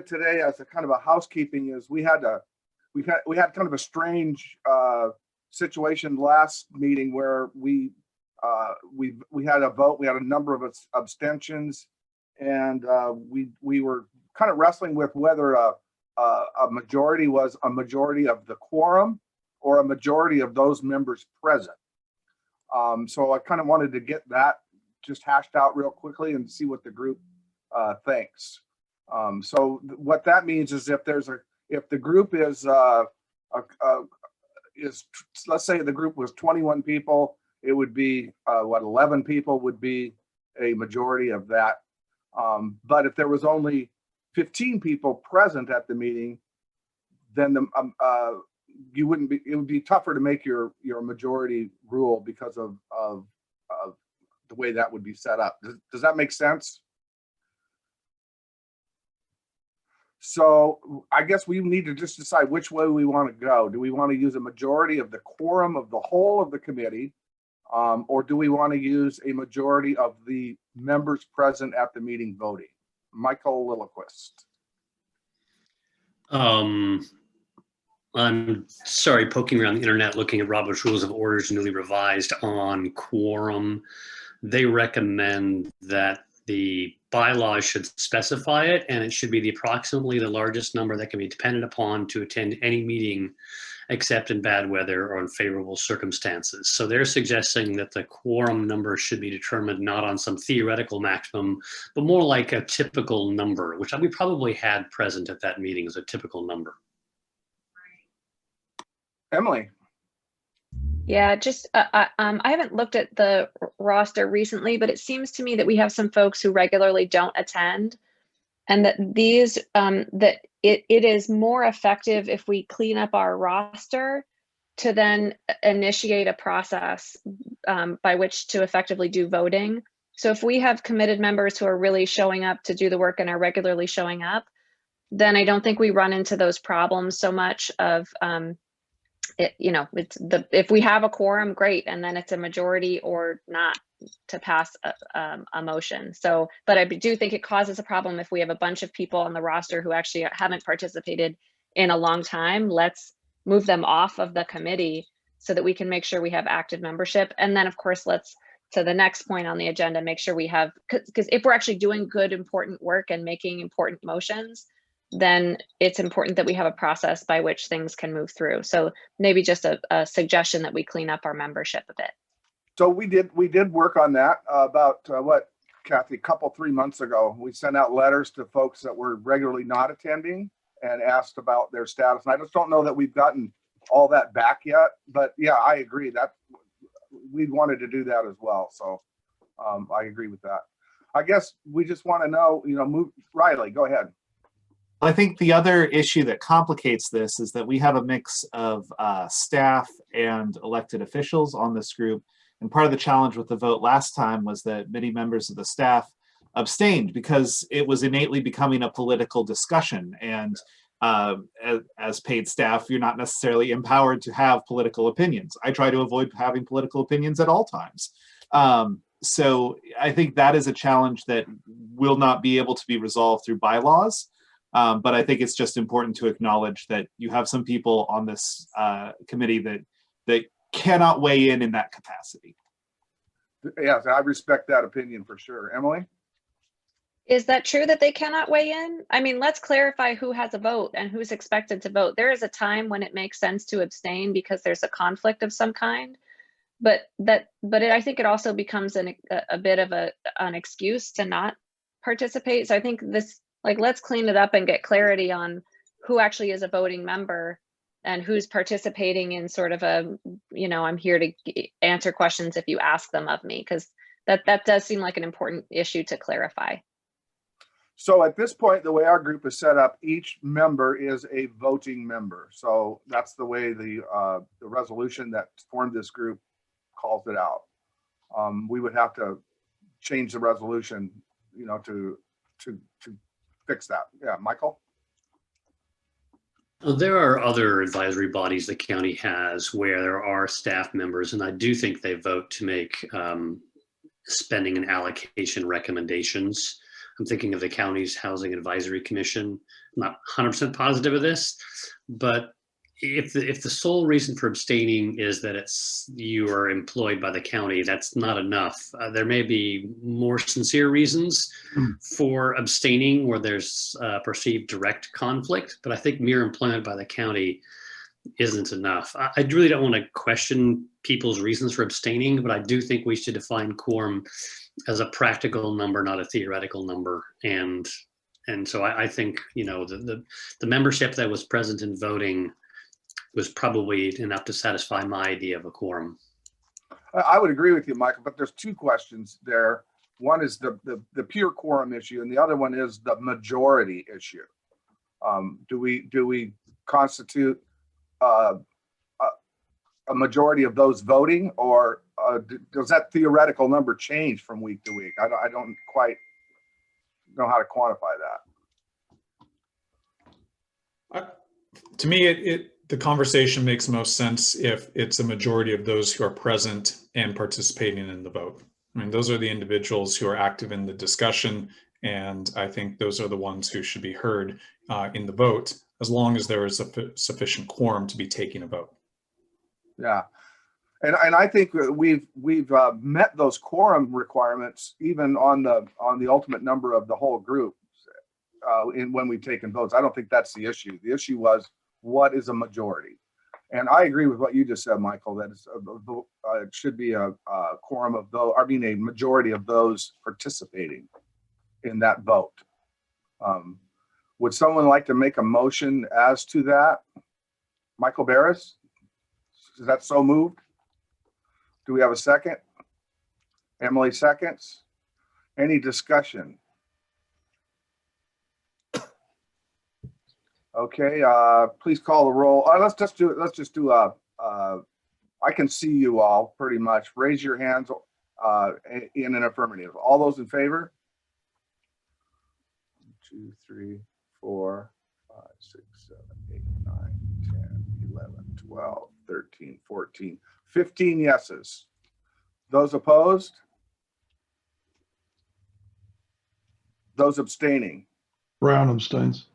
today as a kind of a housekeeping is we had kind of a strange situation last meeting where we had a vote. We had a number of abstentions, and we were kind of wrestling with whether a majority was a majority of the quorum or a majority of those members present. So I kind of wanted to get that just hashed out real quickly and see what the group thinks. So what that means is if the group is let's say the group was 21 people, it would be 11 people would be a majority of that. But if there was only 15 people present at the meeting, then it would be tougher to make your majority rule because of the way that would be set up. Does that make sense? So I guess we need to just decide which way we want to go. Do we want to use a majority of the quorum of the whole of the committee, or do we want to use a majority of the members present at the meeting voting? Michael Lillquist. I'm sorry, poking around the internet, looking at Robert's Rules of Orders newly revised on quorum. They recommend that the bylaws should specify it, and it should be approximately the largest number that can be depended upon to attend any meeting except in bad weather or unfavorable circumstances. So they're suggesting that the quorum number should be determined not on some theoretical maximum, but more like a typical number, which we probably had present at that meeting as a typical number. Emily. Yeah, just I haven't looked at the roster recently, but it seems to me that we have some folks who regularly don't attend, and that it is more effective if we clean up our roster to then initiate a process by which to effectively do voting. So if we have committed members who are really showing up to do the work and are regularly showing up, then I don't think we run into those problems so much of if we have a quorum, great, and then it's a majority or not to pass a motion. So, but I do think it causes a problem if we have a bunch of people on the roster who actually haven't participated in a long time. Let's move them off of the committee so that we can make sure we have active membership. And then of course, let's, to the next point on the agenda, make sure we have, because if we're actually doing good, important work and making important motions, then it's important that we have a process by which things can move through. So maybe just a suggestion that we clean up our membership a bit. So we did work on that about what, Kathy, 3 months ago. We sent out letters to folks that were regularly not attending and asked about their status. And I just don't know that we've gotten all that back yet, but yeah, I agree that we wanted to do that as well. So I agree with that. I guess we just want to know, Riley, go ahead. I think the other issue that complicates this is that we have a mix of staff and elected officials on this group. And part of the challenge with the vote last time was that many members of the staff abstained because it was innately becoming a political discussion. And as paid staff, you're not necessarily empowered to have political opinions. I try to avoid having political opinions at all times. So I think that is a challenge that will not be able to be resolved through bylaws. But I think it's just important to acknowledge that you have some people on this committee that cannot weigh in that capacity. Yes, I respect that opinion for sure. Emily? Is that true that they cannot weigh in? I mean, let's clarify who has a vote and who's expected to vote. There is a time when it makes sense to abstain because there's a conflict of some kind, but I think it also becomes a bit of an excuse to not participate. So I think this, let's clean it up and get clarity on who actually is a voting member and who's participating in sort of I'm here to answer questions if you ask them of me, because that does seem like an important issue to clarify. So at this point, the way our group is set up, each member is a voting member. So that's the way the resolution that formed this group calls it out. We would have to change the resolution, to fix that. Yeah, Michael? There are other advisory bodies the county has where there are staff members, and I do think they vote to make spending and allocation recommendations. I'm thinking of the county's Housing Advisory Commission. I'm not 100% positive of this, but if the sole reason for abstaining is that you are employed by the county, that's not enough. There may be more sincere reasons for abstaining where there's perceived direct conflict, but I think mere employment by the county isn't enough. I really don't want to question people's reasons for abstaining, but I do think we should define quorum as a practical number, not a theoretical number. And so I think, you know, the membership that was present in voting was probably enough to satisfy my idea of a quorum. I would agree with you, Michael, but there's two questions there. One is the pure quorum issue, and the other one is the majority issue. Do we constitute a majority of those voting, or does that theoretical number change from week to week? I don't quite know how to quantify that. To me, the conversation makes most sense if it's a majority of those who are present and participating in the vote. I mean, those are the individuals who are active in the discussion, and I think those are the ones who should be heard in the vote, as long as there is a sufficient quorum to be taking a vote. Yeah, and I think we've met those quorum requirements even on the ultimate number of the whole group when we've taken votes. I don't think that's the issue. The issue was, what is a majority? And I agree with what you just said, Michael, that it should be a quorum of those, I mean, a majority of those participating in that vote. Would someone like to make a motion as to that? Michael Barris, is that so moved? Do we have a second? Emily seconds. Any discussion? Okay, please call the roll. Let's just do I can see you all pretty much. Raise your hands in an affirmative. All those in favor? 1, 2, 3, 4, 5, 6, 7, 8, 9, 10, 11, 12, 13, 14, 15 yeses. Those opposed? Those abstaining? Brown abstains.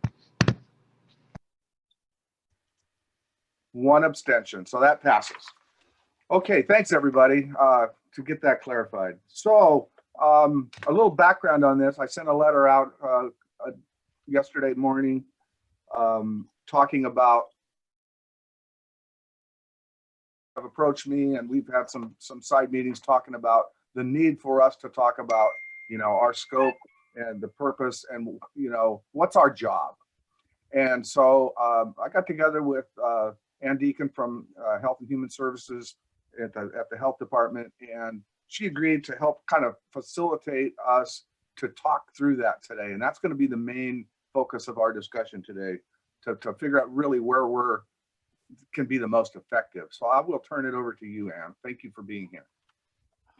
1 abstention, so that passes. Okay, thanks everybody to get that clarified. So a little background on this. I sent a letter out yesterday morning talking about, have approached me, and we've had some side meetings talking about the need for us to talk about, you know, our scope and the purpose and, you know, what's our job. And so I got together with Ann Deacon from Health and Human Services at the health department, and she agreed to help kind of facilitate us to talk through that today. And that's going to be the main focus of our discussion today, to figure out really where can be the most effective. So I will turn it over to you, Ann. Thank you for being here.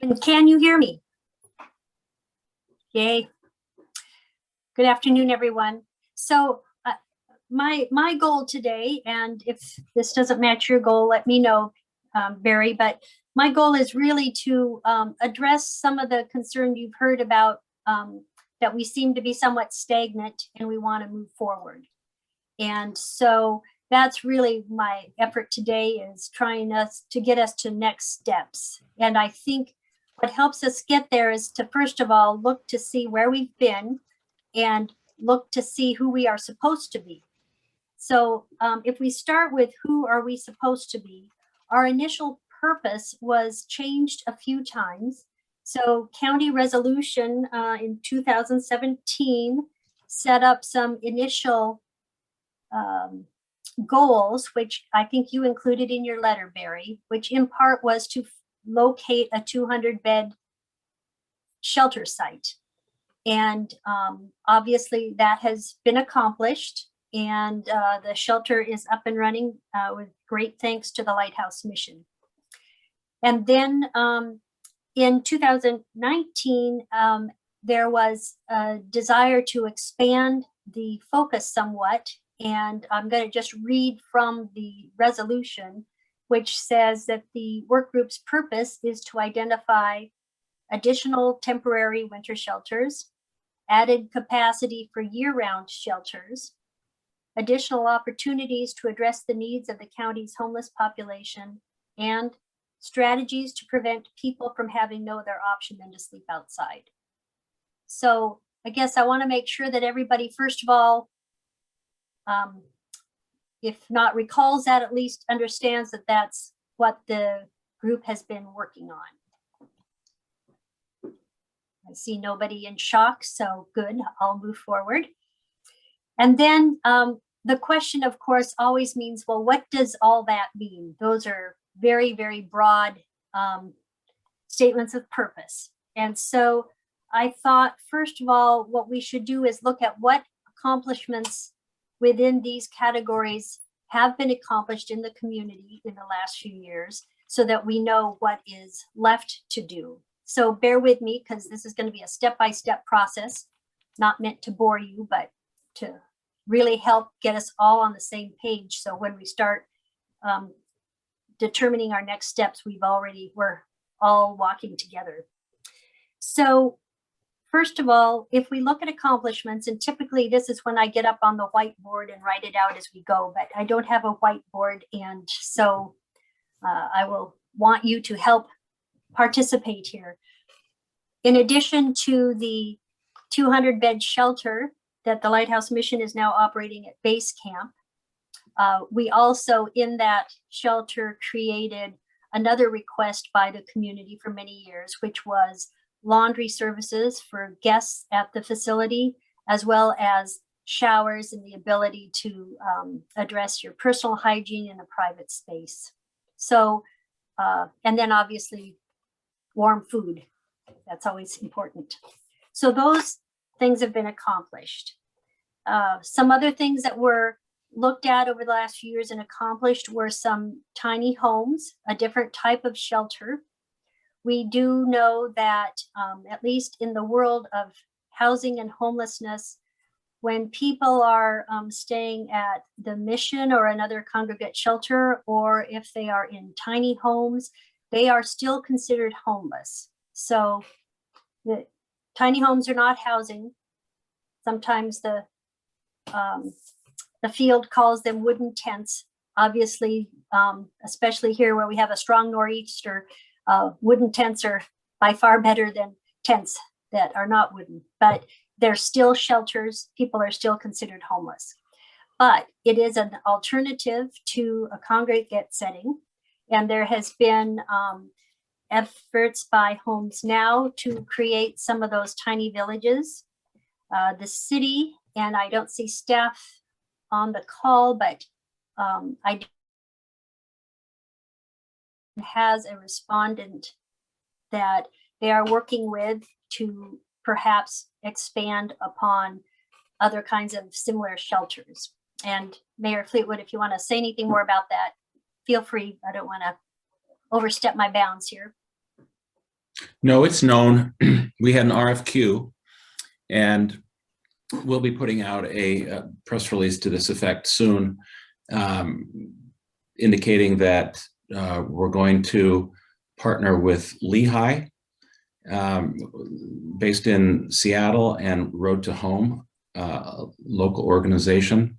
And can you hear me? Yay. Good afternoon, everyone. So my goal today, and if this doesn't match your goal, let me know, Barry, but my goal is really to address some of the concern you've heard about, that we seem to be somewhat stagnant and we want to move forward. And so that's really my effort today, is trying to get us to next steps. And I think what helps us get there is to, first of all, look to see where we've been and look to see who we are supposed to be. So if we start with who are we supposed to be, our initial purpose was changed a few times. So county resolution in 2017 set up some initial goals, which I think you included in your letter, Barry, which in part was to locate a 200-bed shelter site. And obviously that has been accomplished, and the shelter is up and running with great thanks to the Lighthouse Mission. And then in 2019, there was a desire to expand the focus somewhat. And I'm going to just read from the resolution, which says that the work group's purpose is to identify additional temporary winter shelters, added capacity for year-round shelters, additional opportunities to address the needs of the county's homeless population, and strategies to prevent people from having no other option than to sleep outside. So I guess I want to make sure that everybody, first of all, if not recalls that, at least understands that that's what the group has been working on. I see nobody in shock, so good, I'll move forward. And then the question, of course, always means, well, what does all that mean? Those are very, very broad statements of purpose. And so I thought, first of all, what we should do is look at what accomplishments within these categories have been accomplished in the community in the last few years, so that we know what is left to do. So bear with me, because this is going to be a step-by-step process, not meant to bore you, but to really help get us all on the same page. So when we start determining our next steps, we're all walking together. So first of all, if we look at accomplishments, and typically this is when I get up on the whiteboard and write it out as we go, but I don't have a whiteboard, and so I will want you to help participate here. In addition to the 200-bed shelter that the Lighthouse Mission is now operating at base camp, we also in that shelter created another request by the community for many years, which was laundry services for guests at the facility, as well as showers and the ability to address your personal hygiene in a private space. So, and then obviously warm food, that's always important. So those things have been accomplished. Some other things that were looked at over the last few years and accomplished were some tiny homes, a different type of shelter. We do know that at least in the world of housing and homelessness, when people are staying at the mission or another congregate shelter, or if they are in tiny homes, they are still considered homeless. So the tiny homes are not housing. Sometimes the field calls them wooden tents. Obviously, especially here where we have a strong nor'easter, wooden tents are by far better than tents that are not wooden, but they're still shelters. People are still considered homeless. But it is an alternative to a congregate setting. And there has been efforts by Homes Now to create some of those tiny villages. The city, and I don't see staff on the call, but I has a respondent that they are working with to perhaps expand upon other kinds of similar shelters. And Mayor Fleetwood, if you want to say anything more about that, feel free. I don't want to overstep my bounds here. No, it's known. We had an RFQ, and we'll be putting out a press release to this effect soon, indicating that we're going to partner with Lehigh, based in Seattle, and Road to Home, local organization,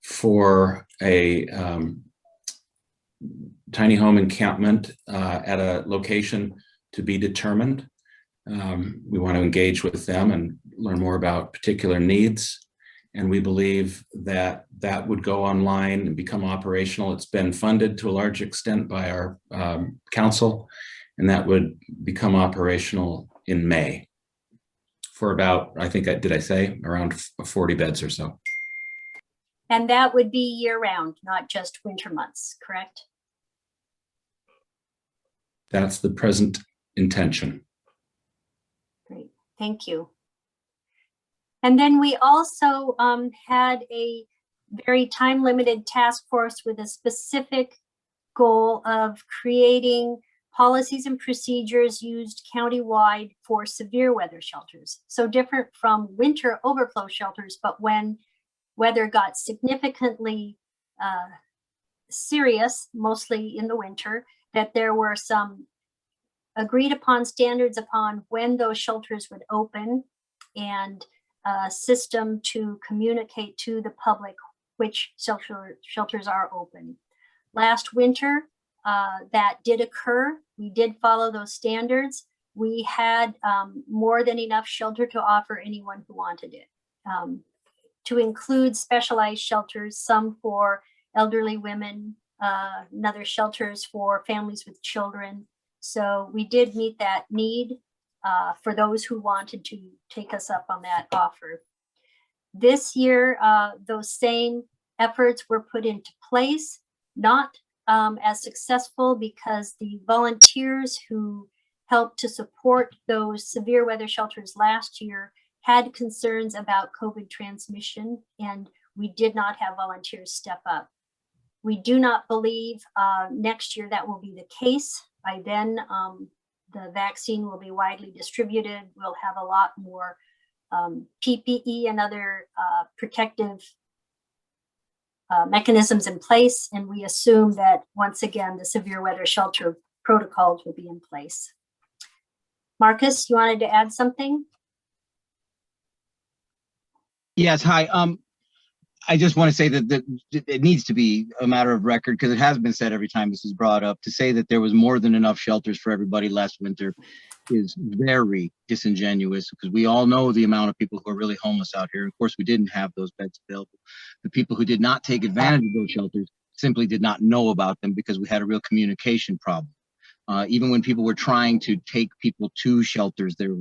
for a tiny home encampment at a location to be determined. We want to engage with them and learn more about particular needs. And we believe that that would go online and become operational. It's been funded to a large extent by our council, and that would become operational in May for about, I think, did I say around 40 beds or so? And that would be year round, not just winter months, correct? That's the present intention. Great, thank you. And then we also had a very time-limited task force with a specific goal of creating policies and procedures used countywide for severe weather shelters. So different from winter overflow shelters, but when weather got significantly serious, mostly in the winter, that there were some agreed upon standards upon when those shelters would open, and system to communicate to the public which shelters are open. Last winter, that did occur. We did follow those standards. We had more than enough shelter to offer anyone who wanted it, to include specialized shelters, some for elderly women, another shelters for families with children. So we did meet that need for those who wanted to take us up on that offer. This year, those same efforts were put into place, not as successful because the volunteers who helped to support those severe weather shelters last year had concerns about COVID transmission, and we did not have volunteers step up. We do not believe next year that will be the case. By then, the vaccine will be widely distributed. We'll have a lot more PPE and other protective mechanisms in place. And we assume that once again, the severe weather shelter protocols will be in place. Marcus, you wanted to add something? Yes, hi. I just want to say that it needs to be a matter of record, because it has been said every time this is brought up. To say that there was more than enough shelters for everybody last winter is very disingenuous, because we all know the amount of people who are really homeless out here. Of course, we didn't have those beds available. The people who did not take advantage of those shelters simply did not know about them, because we had a real communication problem. Even when people were trying to take people to shelters, they were,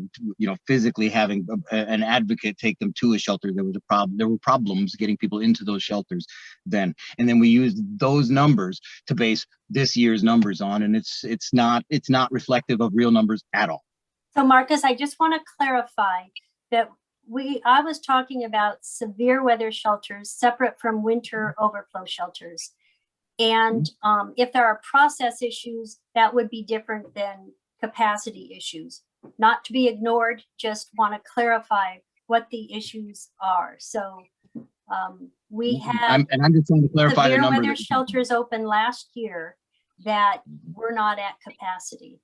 physically having an advocate take them to a shelter. There was a problem. There were problems getting people into those shelters then. And then we used those numbers to base this year's numbers on, and it's not reflective of real numbers at all. So Marcus, I just want to clarify that I was talking about severe weather shelters separate from winter overflow shelters. And if there are process issues, that would be different than capacity issues. Not to be ignored, just want to clarify what the issues are. So we had I'm just trying to clarify the number. Severe weather shelters open last year that were not at capacity.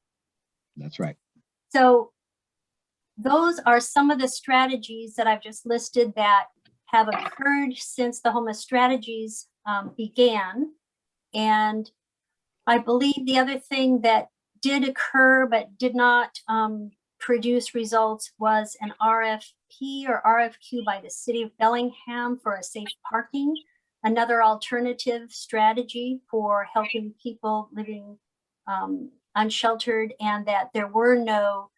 That's right. So those are some of the strategies that I've just listed that have occurred since the homeless strategies began. And I believe the other thing that did occur but did not produce results was an RFP or RFQ by the city of Bellingham for a safe parking, another alternative strategy for helping people living unsheltered, and that there were no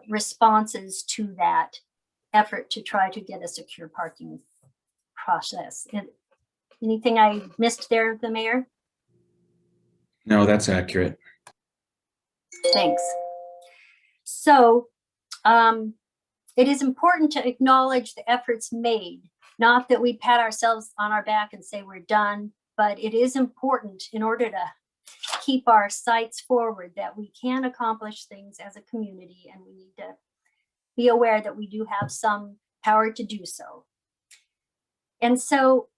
responses to that effort to try to get a secure parking process. Anything I missed there, the mayor? No, that's accurate. Thanks. So it is important to acknowledge the efforts made, not that we pat ourselves on our back and say we're done, but it is important in order to keep our sights forward that we can accomplish things as a community, and we need to be aware that we do have some power to do so. And so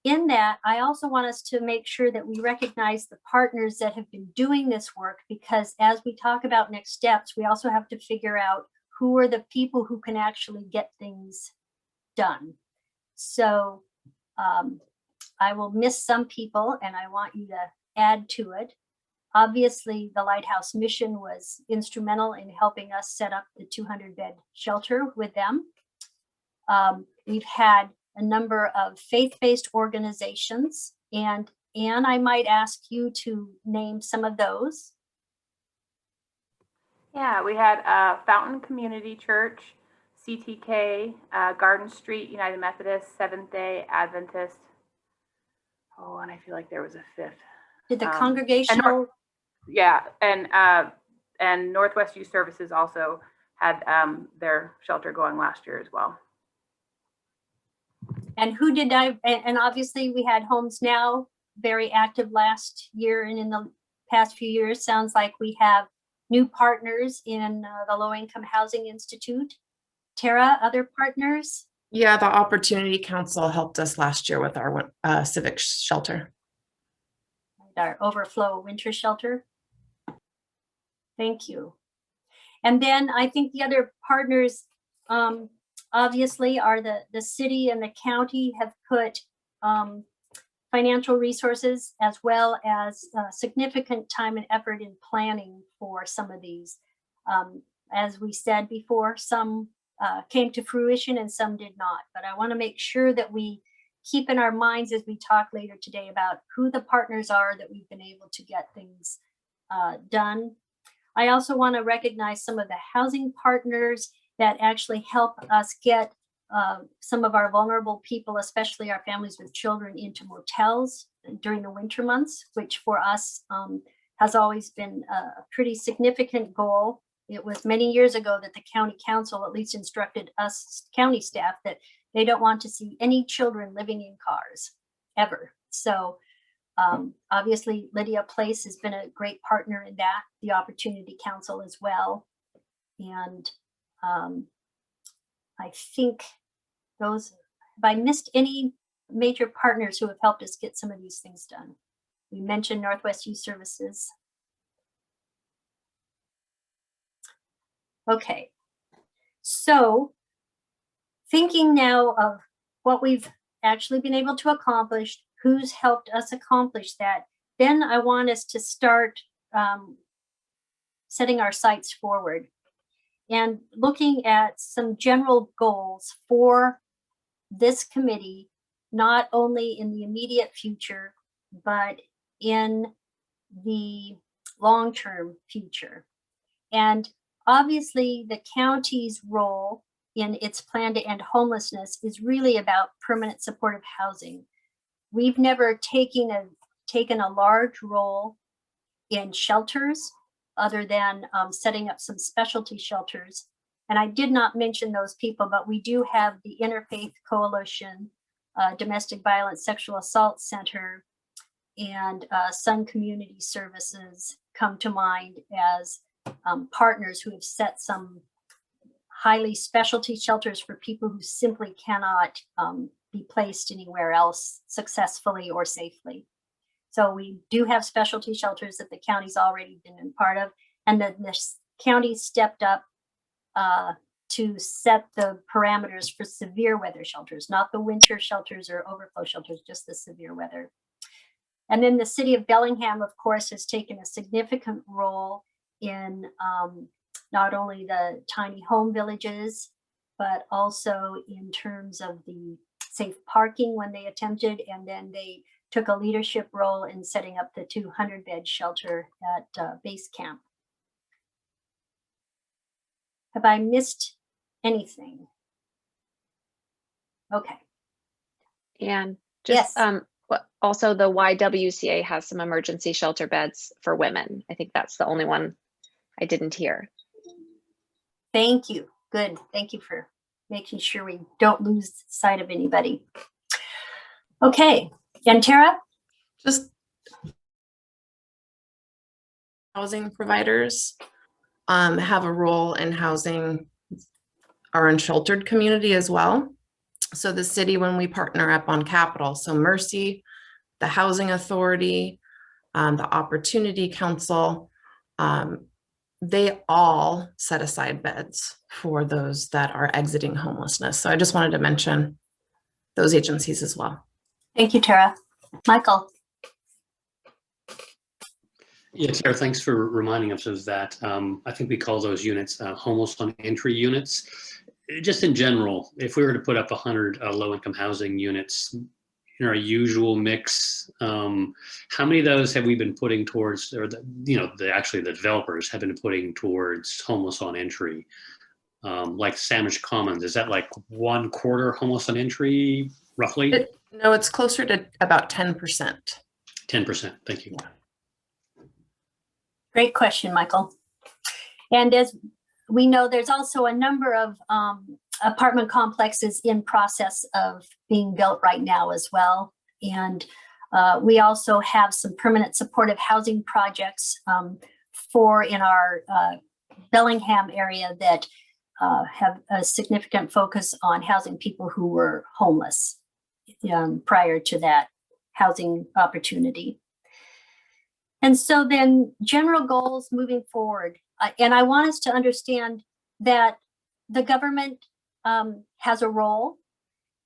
in that, I also want us to make sure that we recognize the partners that have been doing this work, because as we talk about next steps, we also have to figure out who are the people who can actually get things done. So I will miss some people, and I want you to add to it. Obviously, the Lighthouse Mission was instrumental in helping us set up the 200-bed shelter with them. We've had a number of faith-based organizations, and Anne, I might ask you to name some of those. Yeah, we had Fountain Community Church, CTK, Garden Street United Methodist, Seventh-day Adventist. Oh, and I feel like there was a fifth. Did the congregational? And Northwest Youth Services also had their shelter going last year as well. And who did and obviously we had Homes Now, very active last year, and in the past few years, sounds like we have new partners in the Low Income Housing Institute. Tara, other partners? Yeah, the Opportunity Council helped us last year with our civic shelter. Our overflow winter shelter. Thank you. And then I think the other partners obviously are the city and the county have put financial resources as well as significant time and effort in planning for some of these. As we said before, some came to fruition and some did not, but I want to make sure that we keep in our minds as we talk later today about who the partners are that we've been able to get things done. I also want to recognize some of the housing partners that actually help us get some of our vulnerable people, especially our families with children, into motels during the winter months, which for us has always been a pretty significant goal. It was many years ago that the county council at least instructed us county staff that they don't want to see any children living in cars ever. So obviously Lydia Place has been a great partner in that, the Opportunity Council as well. And I think those, have I missed any major partners who have helped us get some of these things done? We mentioned Northwest Youth Services. Okay, so thinking now of what we've actually been able to accomplish, who's helped us accomplish that, then I want us to start setting our sights forward and looking at some general goals for this committee, not only in the immediate future, but in the long-term future. And obviously the county's role in its plan to end homelessness is really about permanent supportive housing. We've never taken a large role in shelters other than setting up some specialty shelters. And I did not mention those people, but we do have the Interfaith Coalition, Domestic Violence Sexual Assault Center, and Sun Community Services come to mind as partners who have set some highly specialty shelters for people who simply cannot be placed anywhere else successfully or safely. So we do have specialty shelters that the county's already been a part of, and then the county stepped up to set the parameters for severe weather shelters, not the winter shelters or overflow shelters, just the severe weather. And then the city of Bellingham, of course, has taken a significant role in not only the tiny home villages, but also in terms of the safe parking when they attempted, and then they took a leadership role in setting up the 200-bed shelter at base camp. Have I missed anything? Okay. And just Yes. Also the YWCA has some emergency shelter beds for women. I think that's the only one I didn't hear. Thank you. Good. Thank you for making sure we don't lose sight of anybody. Okay. And Tara? Just housing providers have a role in housing our unsheltered community as well. So the city, when we partner up on capital, so Mercy, the Housing Authority, the Opportunity Council, they all set aside beds for those that are exiting homelessness. So I just wanted to mention those agencies as well. Thank you, Tara. Michael? Yeah, Tara, thanks for reminding us of that. I think we call those units homeless on entry units. Just in general, if we were to put up 100 low-income housing units in our usual mix, how many of those have we been putting towards, or actually the developers have been putting towards homeless on entry? Like Sandwich Commons, is that like 1/4 homeless on entry, roughly? No, it's closer to about 10%. 10%, thank you. Great question, Michael. And as we know, there's also a number of apartment complexes in process of being built right now as well. And we also have some permanent supportive housing projects in our Bellingham area that have a significant focus on housing people who were homeless prior to that housing opportunity. And so then general goals moving forward. And I want us to understand that the government has a role,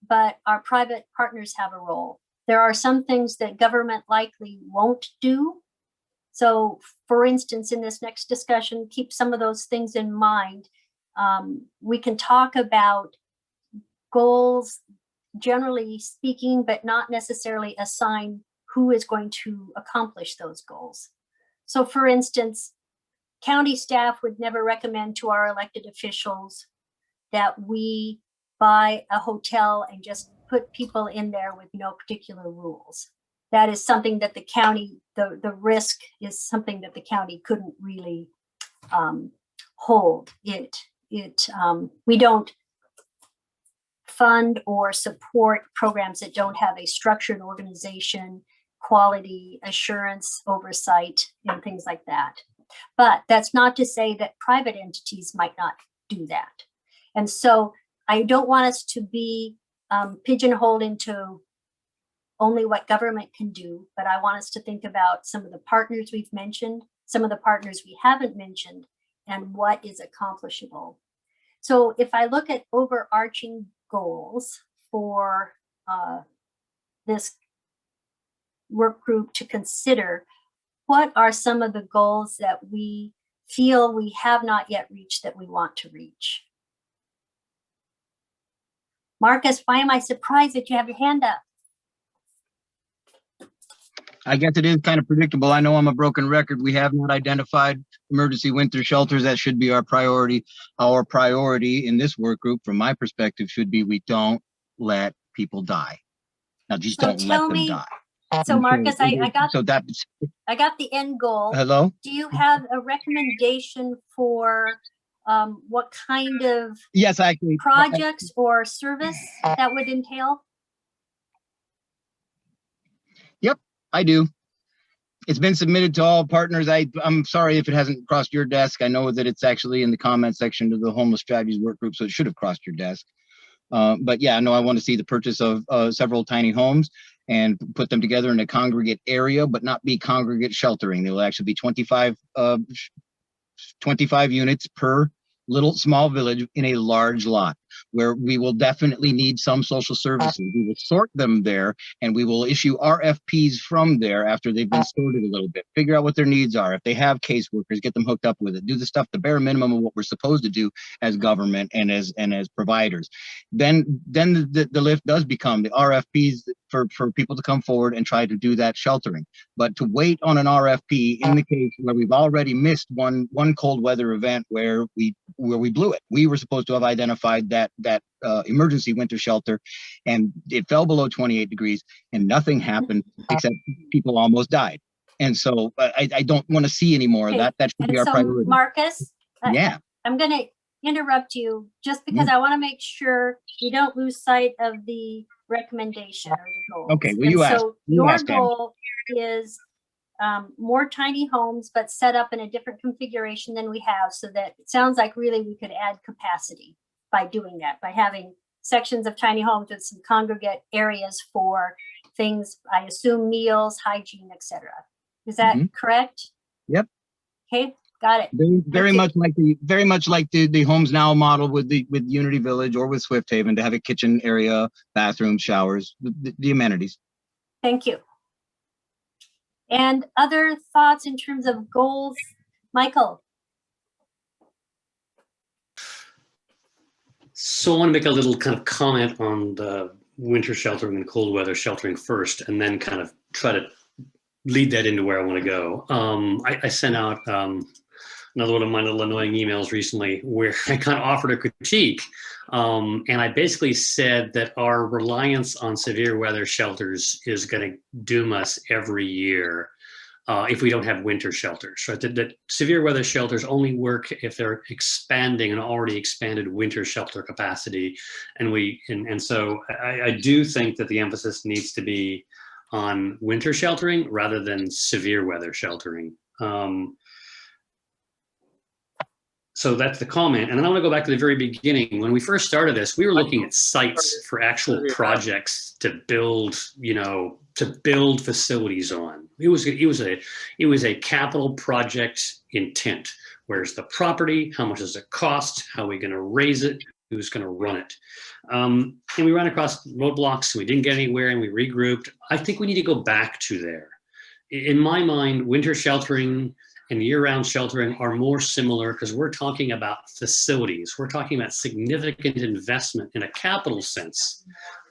but our private partners have a role. There are some things that government likely won't do. So for instance, in this next discussion, keep some of those things in mind. We can talk about goals, generally speaking, but not necessarily assign who is going to accomplish those goals. So for instance, county staff would never recommend to our elected officials that we buy a hotel and just put people in there with no particular rules. That is something that the county, the risk is something that the county couldn't really hold. We don't fund or support programs that don't have a structured organization, quality assurance, oversight, and things like that. But that's not to say that private entities might not do that. And so I don't want us to be pigeonholed into only what government can do, but I want us to think about some of the partners we've mentioned, some of the partners we haven't mentioned, and what is accomplishable. So if I look at overarching goals for this work group to consider, what are some of the goals that we feel we have not yet reached that we want to reach? Marcus, why am I surprised that you have your hand up? I guess it is kind of predictable. I know I'm a broken record. We have not identified emergency winter shelters. That should be our priority. Our priority in this work group, from my perspective, should be we don't let people die. Now, just So don't let tell them me, die. so Marcus, I got the end goal. Hello? Do you have a recommendation for what kind of Yes, actually. projects or service that would entail? Yep, I do. It's been submitted to all partners. I'm sorry if it hasn't crossed your desk. I know that it's actually in the comment section of the homeless strategies work group, so it should have crossed your desk. But yeah, no, I want to see the purchase of several tiny homes and put them together in a congregate area, but not be congregate sheltering. There will actually be 25 units per little small village in a large lot, where we will definitely need some social services. We will sort them there, and we will issue RFPs from there after they've been sorted a little bit. Figure out what their needs are. If they have caseworkers, get them hooked up with it. Do the stuff, the bare minimum of what we're supposed to do as government and as providers. Then the lift does become the RFPs for people to come forward and try to do that sheltering. But to wait on an RFP in the case where we've already missed one cold weather event where we blew it. We were supposed to have identified that emergency winter shelter, and it fell below 28 degrees and nothing happened except people almost died. And so I don't want to see any more of that. That should be our priority. Marcus, yeah, I'm going to interrupt you just because I want to make sure we don't lose sight of the recommendation or the goal. Okay, well, you asked. So your goal is more tiny homes, but set up in a different configuration than we have, so that it sounds like really we could add capacity by doing that, by having sections of tiny homes with some congregate areas for things, I assume meals, hygiene, etc. Is that correct? Yep. Okay, got it. Very much like the Homes Now model with Unity Village or with Swift Haven, to have a kitchen area, bathroom, showers, the amenities. Thank you. And other thoughts in terms of goals, Michael? So I want to make a little kind of comment on the winter sheltering and cold weather sheltering first, and then kind of try to lead that into where I want to go. I sent out another one of my little annoying emails recently where I kind of offered a critique. And I basically said that our reliance on severe weather shelters is going to doom us every year if we don't have winter shelters. Right? That severe weather shelters only work if they're expanding an already expanded winter shelter capacity. And so I do think that the emphasis needs to be on winter sheltering rather than severe weather sheltering. So that's the comment. And then I want to go back to the very beginning. When we first started this, we were looking at sites for actual projects to build, facilities on. It was a capital project intent. Where's the property? How much does it cost? How are we going to raise it? who's going to run it. And we ran across roadblocks and we didn't get anywhere and we regrouped. I think we need to go back to there. In my mind, winter sheltering and year-round sheltering are more similar because we're talking about facilities. We're talking about significant investment in a capital sense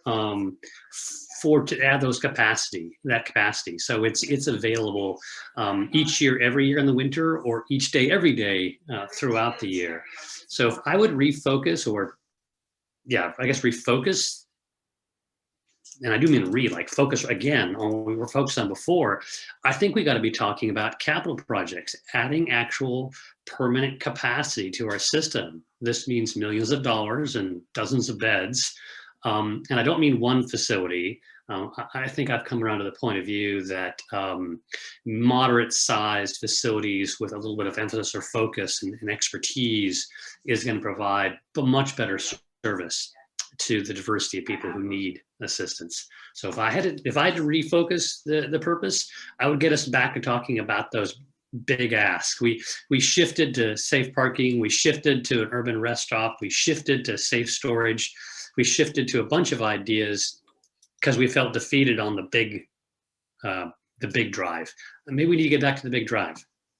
to add that capacity. So it's available each year, every year in the winter, or each day, every day throughout the year. So if I would refocus, refocus, and I do mean focus again on what we were focused on before, I think we got to be talking about capital projects, adding actual permanent capacity to our system. This means millions of dollars and dozens of beds. And I don't mean one facility. I think I've come around to the point of view that moderate-sized facilities with a little bit of emphasis or focus and expertise is going to provide a much better service to the diversity of people who need assistance. So if I had to refocus the purpose, I would get us back to talking about those big asks. We shifted to safe parking. We shifted to an urban rest stop. We shifted to safe storage. We shifted to a bunch of ideas because we felt defeated on the big drive. And maybe we need to get back to the big drive.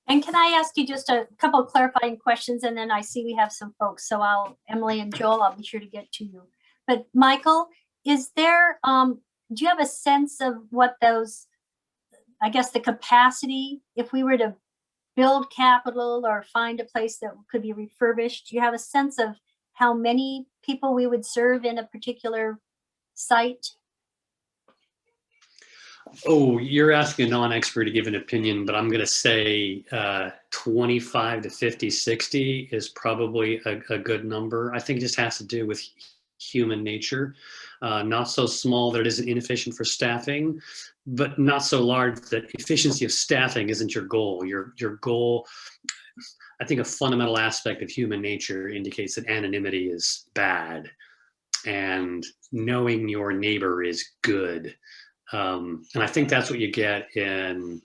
And can I ask you just a couple of clarifying questions, and then I see we have some folks, so Emily and Joel, I'll be sure to get to you. But Michael, is there, do you have a sense of what those, I guess the capacity, if we were to build capital or find a place that could be refurbished, do you have a sense of how many people we would serve in a particular site? Oh, you're asking a non-expert to give an opinion, but I'm going to say 25 to 50, 60 is probably a good number. I think it just has to do with human nature. Not so small that it isn't inefficient for staffing, but not so large that efficiency of staffing isn't your goal. Your goal, I think a fundamental aspect of human nature indicates that anonymity is bad and knowing your neighbor is good. And I think that's what you can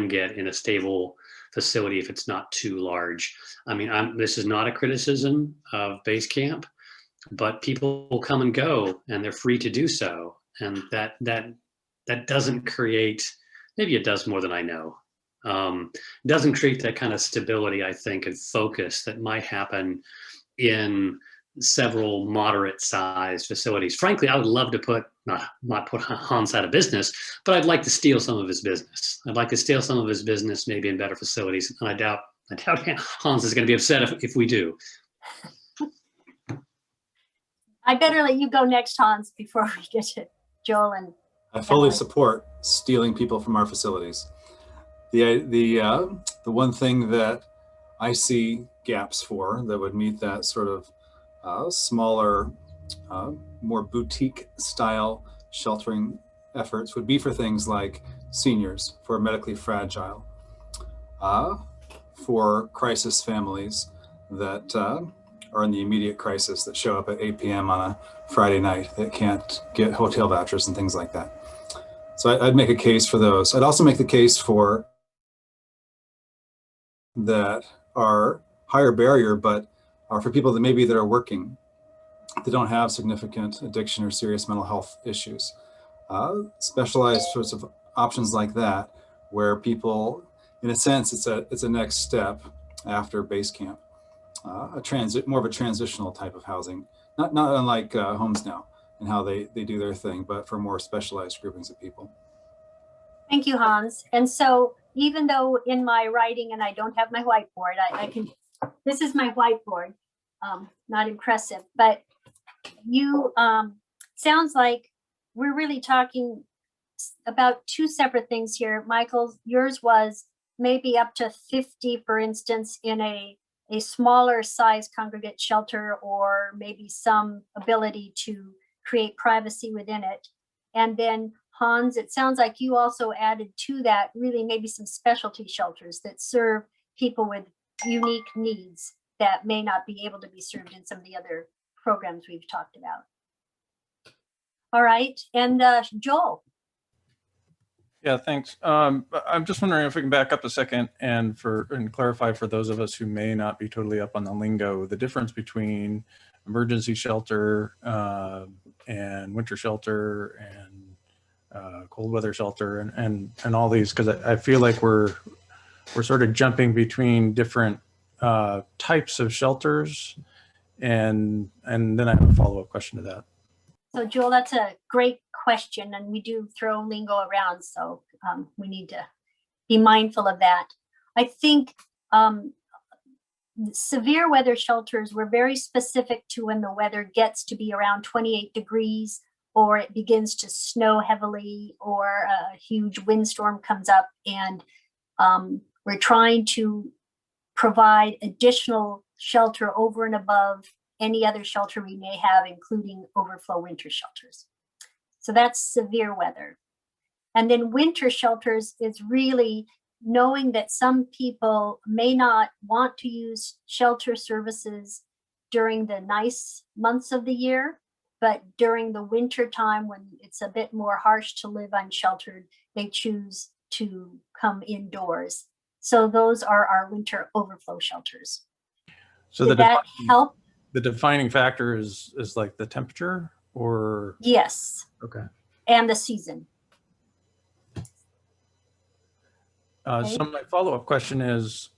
get in a stable facility if it's not too large. I mean, this is not a criticism of base camp, but people will come and go and they're free to do so. And that doesn't create, maybe it does more than I know. Doesn't create that kind of stability, I think, and focus that might happen in several moderate-sized facilities. Frankly, I would love to not put Hans out of business, but I'd like to steal some of his business. I'd like to steal some of his business, maybe in better facilities. And I doubt Hans is going to be upset if we do. I better let you go next, Hans, before we get to Joel and I fully Emily. support stealing people from our facilities. The one thing that I see gaps for that would meet that sort of smaller, more boutique style sheltering efforts would be for things like seniors, for medically fragile, for crisis families that are in the immediate crisis that show up at 8 p.m. on a Friday night that can't get hotel vouchers and things like that. So I'd make a case for those. I'd also make the case for that are higher barrier, but are for people that are working, that don't have significant addiction or serious mental health issues. Specialized sorts of options like that, where people, in a sense, it's a next step after base camp. More of a transitional type of housing, not unlike homes now and how they do their thing, but for more specialized groupings of people. Thank you, Hans. And so even though in my writing, and I don't have my whiteboard, this is my whiteboard, not impressive, but you, sounds like we're really talking about two separate things here. Michael, yours was maybe up to 50, for instance, in a smaller size congregate shelter, or maybe some ability to create privacy within it. And then Hans, it sounds like you also added to that really maybe some specialty shelters that serve people with unique needs that may not be able to be served in some of the other programs we've talked about. All right, and Joel. Yeah, thanks. I'm just wondering if we can back up a second and clarify for those of us who may not be totally up on the lingo, the difference between emergency shelter and winter shelter and cold weather shelter and all these, because I feel like we're sort of jumping between different types of shelters, and then I have a follow-up question to that. So Joel, that's a great question, and we do throw lingo around, so we need to be mindful of that. I think severe weather shelters were very specific to when the weather gets to be around 28 degrees, or it begins to snow heavily, or a huge windstorm comes up, and we're trying to provide additional shelter over and above any other shelter we may have, including overflow winter shelters. So that's severe weather. And then winter shelters is really knowing that some people may not want to use shelter services during the nice months of the year, but during the winter time when it's a bit more harsh to live unsheltered, they choose to come indoors. So those are our winter overflow shelters. So did that help? The defining factor is like the temperature, or? Yes. Okay. And the season. Okay. So my follow-up question is,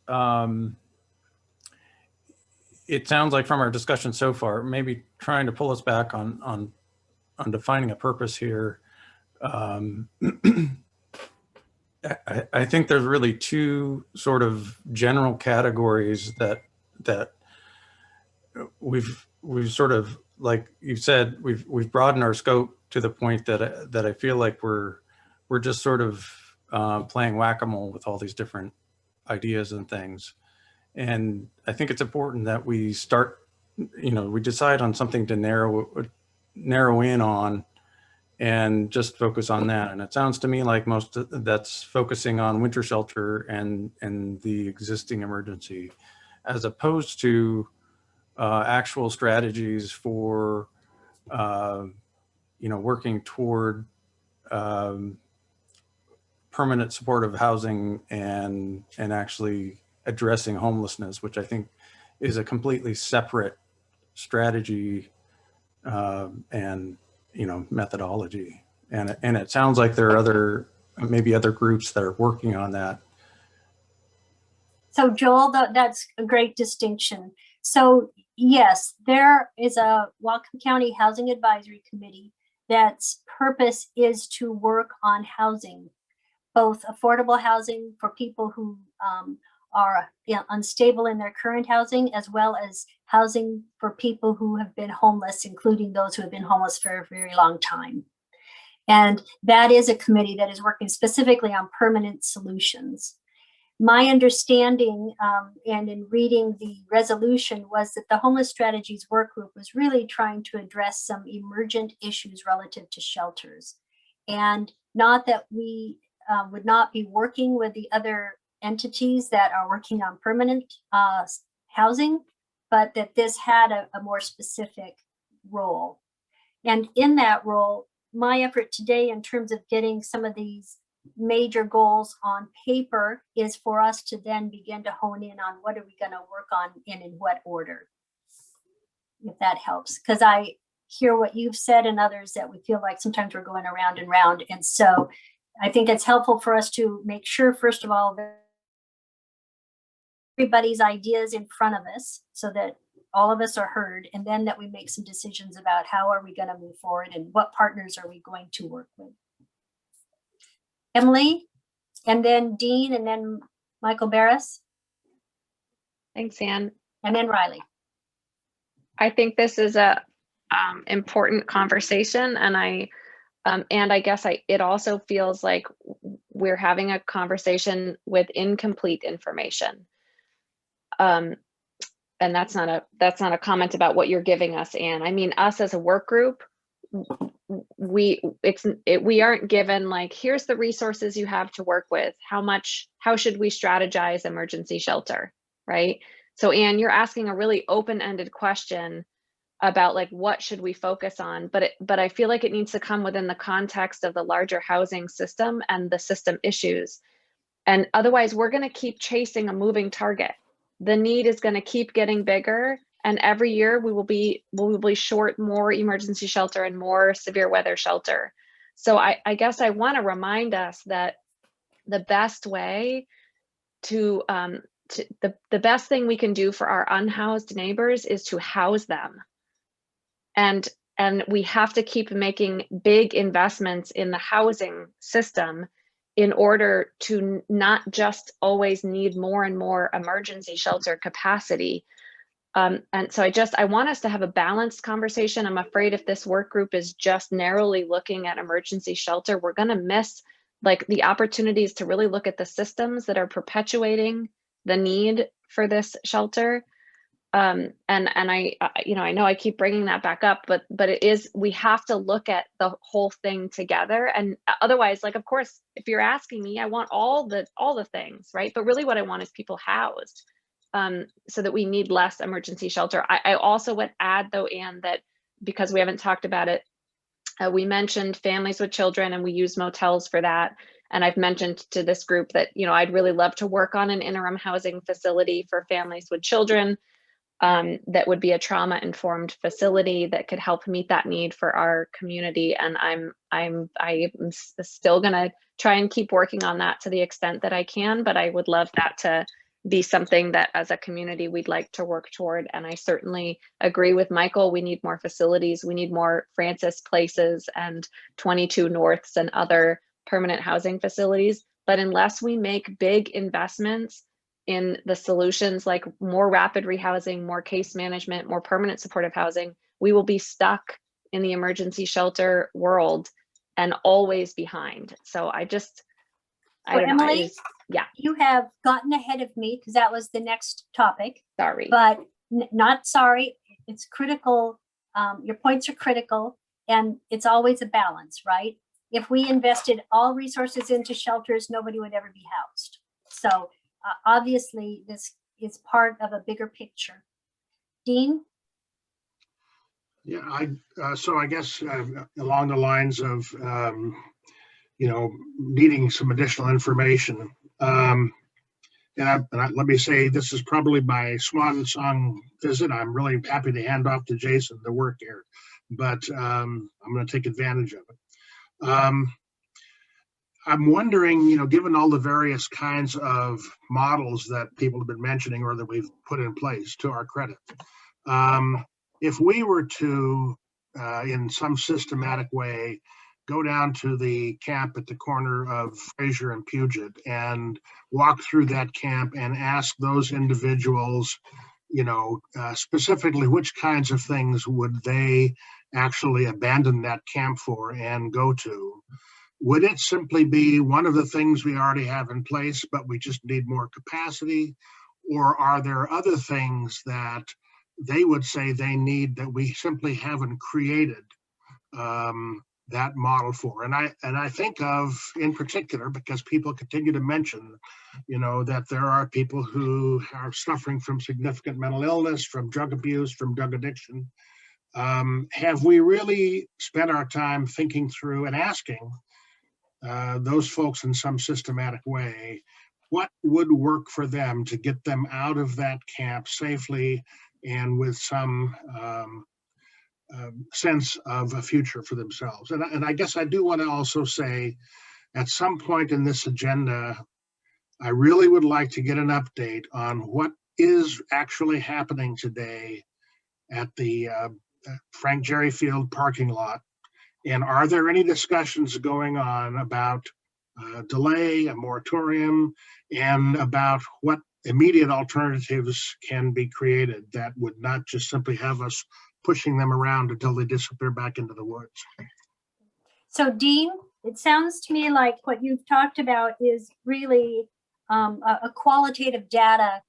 it sounds like from our discussion so far, maybe trying to pull us back on defining a purpose here. I think there's really two sort of general categories that we've sort of, like you said, we've broadened our scope to the point that I feel like we're just sort of playing whack-a-mole with all these different ideas and things. And I think it's important that we start, we decide on something to narrow in on and just focus on that. And it sounds to me like most that's focusing on winter shelter and the existing emergency, as opposed to actual strategies for, working toward permanent supportive housing and actually addressing homelessness, which I think is a completely separate strategy and methodology. And it sounds like there are maybe other groups that are working on that. So Joel, that's a great distinction. So yes, there is a Whatcom County Housing Advisory Committee that's purpose is to work on housing, both affordable housing for people who are unstable in their current housing, as well as housing for people who have been homeless, including those who have been homeless for a very long time. And that is a committee that is working specifically on permanent solutions. My understanding, and in reading the resolution, was that the Homeless Strategies Work Group was really trying to address some emergent issues relative to shelters. And not that we would not be working with the other entities that are working on permanent housing, but that this had a more specific role. And in that role, my effort today in terms of getting some of these major goals on paper is for us to then begin to hone in on what are we going to work on and in what order, if that helps. Because I hear what you've said and others that we feel like sometimes we're going around and round. And so I think it's helpful for us to make sure, first of all, that everybody's ideas in front of us so that all of us are heard, and then that we make some decisions about how are we going to move forward and what partners are we going to work with. Emily, and then Dean, and then Michael Barris. Thanks, Ann. And then Riley. I think this is a important conversation, and I guess it also feels like we're having a conversation with incomplete information. And that's not a comment about what you're giving us, Ann. I mean, us as a work group, we aren't given like, here's the resources you have to work with. How should we strategize emergency shelter, right? So Ann, you're asking a really open-ended question about like, what should we focus on? But I feel like it needs to come within the context of the larger housing system and the system issues. And otherwise we're going to keep chasing a moving target. The need is going to keep getting bigger And every year we will be short more emergency shelter and more severe weather shelter. So I guess I want to remind us that the best way to the best thing we can do for our unhoused neighbors is to house them. And we have to keep making big investments in the housing system in order to not just always need more and more emergency shelter capacity. And so I want us to have a balanced conversation. I'm afraid if this work group is just narrowly looking at emergency shelter, we're going to miss like the opportunities to really look at the systems that are perpetuating the need for this shelter. And I know I keep bringing that back up, but we have to look at the whole thing together. And otherwise, like, of course, if you're asking me, I want all the things, right? But really what I want is people housed, so that we need less emergency shelter. I also would add though, Anne, that because we haven't talked about it, we mentioned families with children and we use motels for that. And I've mentioned to this group that, I'd really love to work on an interim housing facility for families with children. That would be a trauma-informed facility that could help meet that need for our community. And I'm still gonna try and keep working on that to the extent that I can, but I would love that to be something that as a community we'd like to work toward. And I certainly agree with Michael. We need more facilities. We need more Francis Places and 22 Norths and other permanent housing facilities. But unless we make big investments in the solutions like more rapid rehousing, more case management, more permanent supportive housing, we will be stuck in the emergency shelter world and always behind. So I don't Emily, know. You have gotten ahead of me because that was the next topic. Sorry. But not sorry. It's critical. Your points are critical, and it's always a balance, right? If we invested all resources into shelters, nobody would ever be housed. So obviously, this is part of a bigger picture. Dean? Yeah, so I guess along the lines of, needing some additional information. Let me say, this is probably my swan song visit. I'm really happy to hand off to Jason the work here, but I'm going to take advantage of it. I'm wondering, given all the various kinds of models that people have been mentioning or that we've put in place, to our credit, if we were to, in some systematic way, go down to the camp at the corner of Fraser and Puget and walk through that camp and ask those individuals, specifically which kinds of things would they actually abandon that camp for and go to? Would it simply be one of the things we already have in place, but we just need more capacity? Or are there other things that they would say they need that we simply haven't created that model for? And I think of, in particular, because people continue to mention, that there are people who are suffering from significant mental illness, from drug abuse, from drug addiction. Have we really spent our time thinking through and asking those folks in some systematic way what would work for them to get them out of that camp safely and with some sense of a future for themselves? And I guess I do want to also say, at some point in this agenda, I really would like to get an update on what is actually happening today at the Frank Jerry Field parking lot. And are there any discussions going on about delay, a moratorium, and about what immediate alternatives can be created that would not just simply have us pushing them around until they disappear back into the woods? So Dean, it sounds to me like what you've talked about is really a qualitative data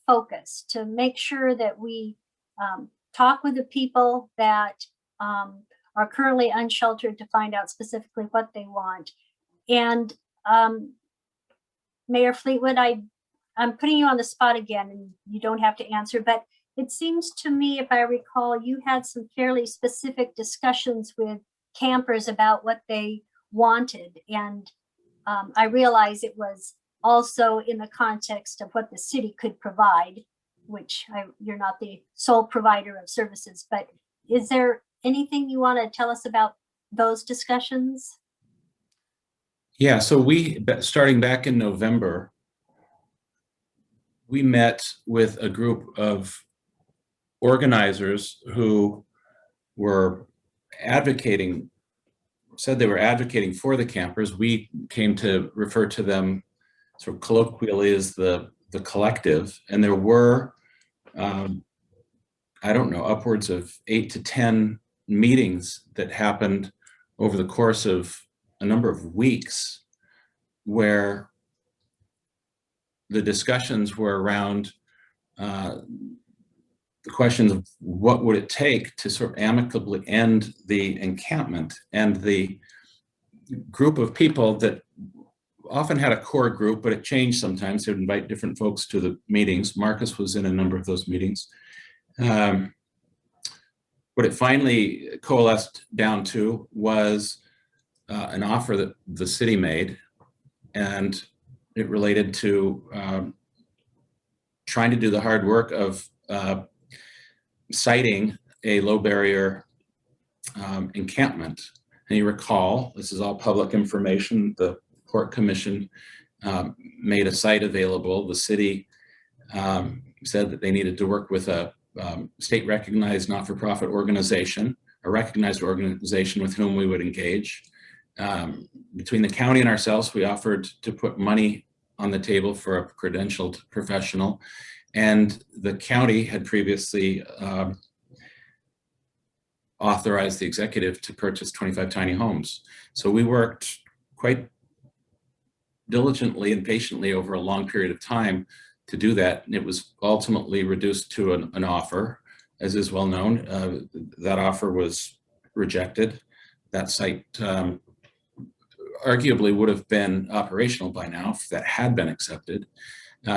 focus to make sure that we talk with the people that are currently unsheltered to find out specifically what they want. And Mayor Fleetwood, I'm putting you on the spot again, and you don't have to answer, but it seems to me, if I recall, you had some fairly specific discussions with campers about what they wanted. And I realize it was also in the context of what the city could provide. which you're not the sole provider of services, but is there anything you want to tell us about those discussions? Yeah, so starting back in November, we met with a group of organizers who were said they were advocating for the campers. We came to refer to them sort of colloquially as the collective. And there were, I don't know, upwards of 8 to 10 meetings that happened over the course of a number of weeks, where the discussions were around the questions of what would it take to sort of amicably end the encampment. And the group of people that often had a core group, but it changed sometimes. They'd invite different folks to the meetings. Marcus was in a number of those meetings. What it finally coalesced down to was an offer that the city made, and it related to trying to do the hard work of siting a low barrier encampment. And you recall, this is all public information, the Port Commission made a site available. The city said that they needed to work with a state recognized not-for-profit organization, a recognized organization with whom we would engage. Between the county and ourselves, we offered to put money on the table for a credentialed professional. And the county had previously authorized the executive to purchase 25 tiny homes. So we worked quite diligently and patiently over a long period of time to do that. And it was ultimately reduced to an offer, as is well known. That offer was rejected. That site arguably would have been operational by now if that had been accepted.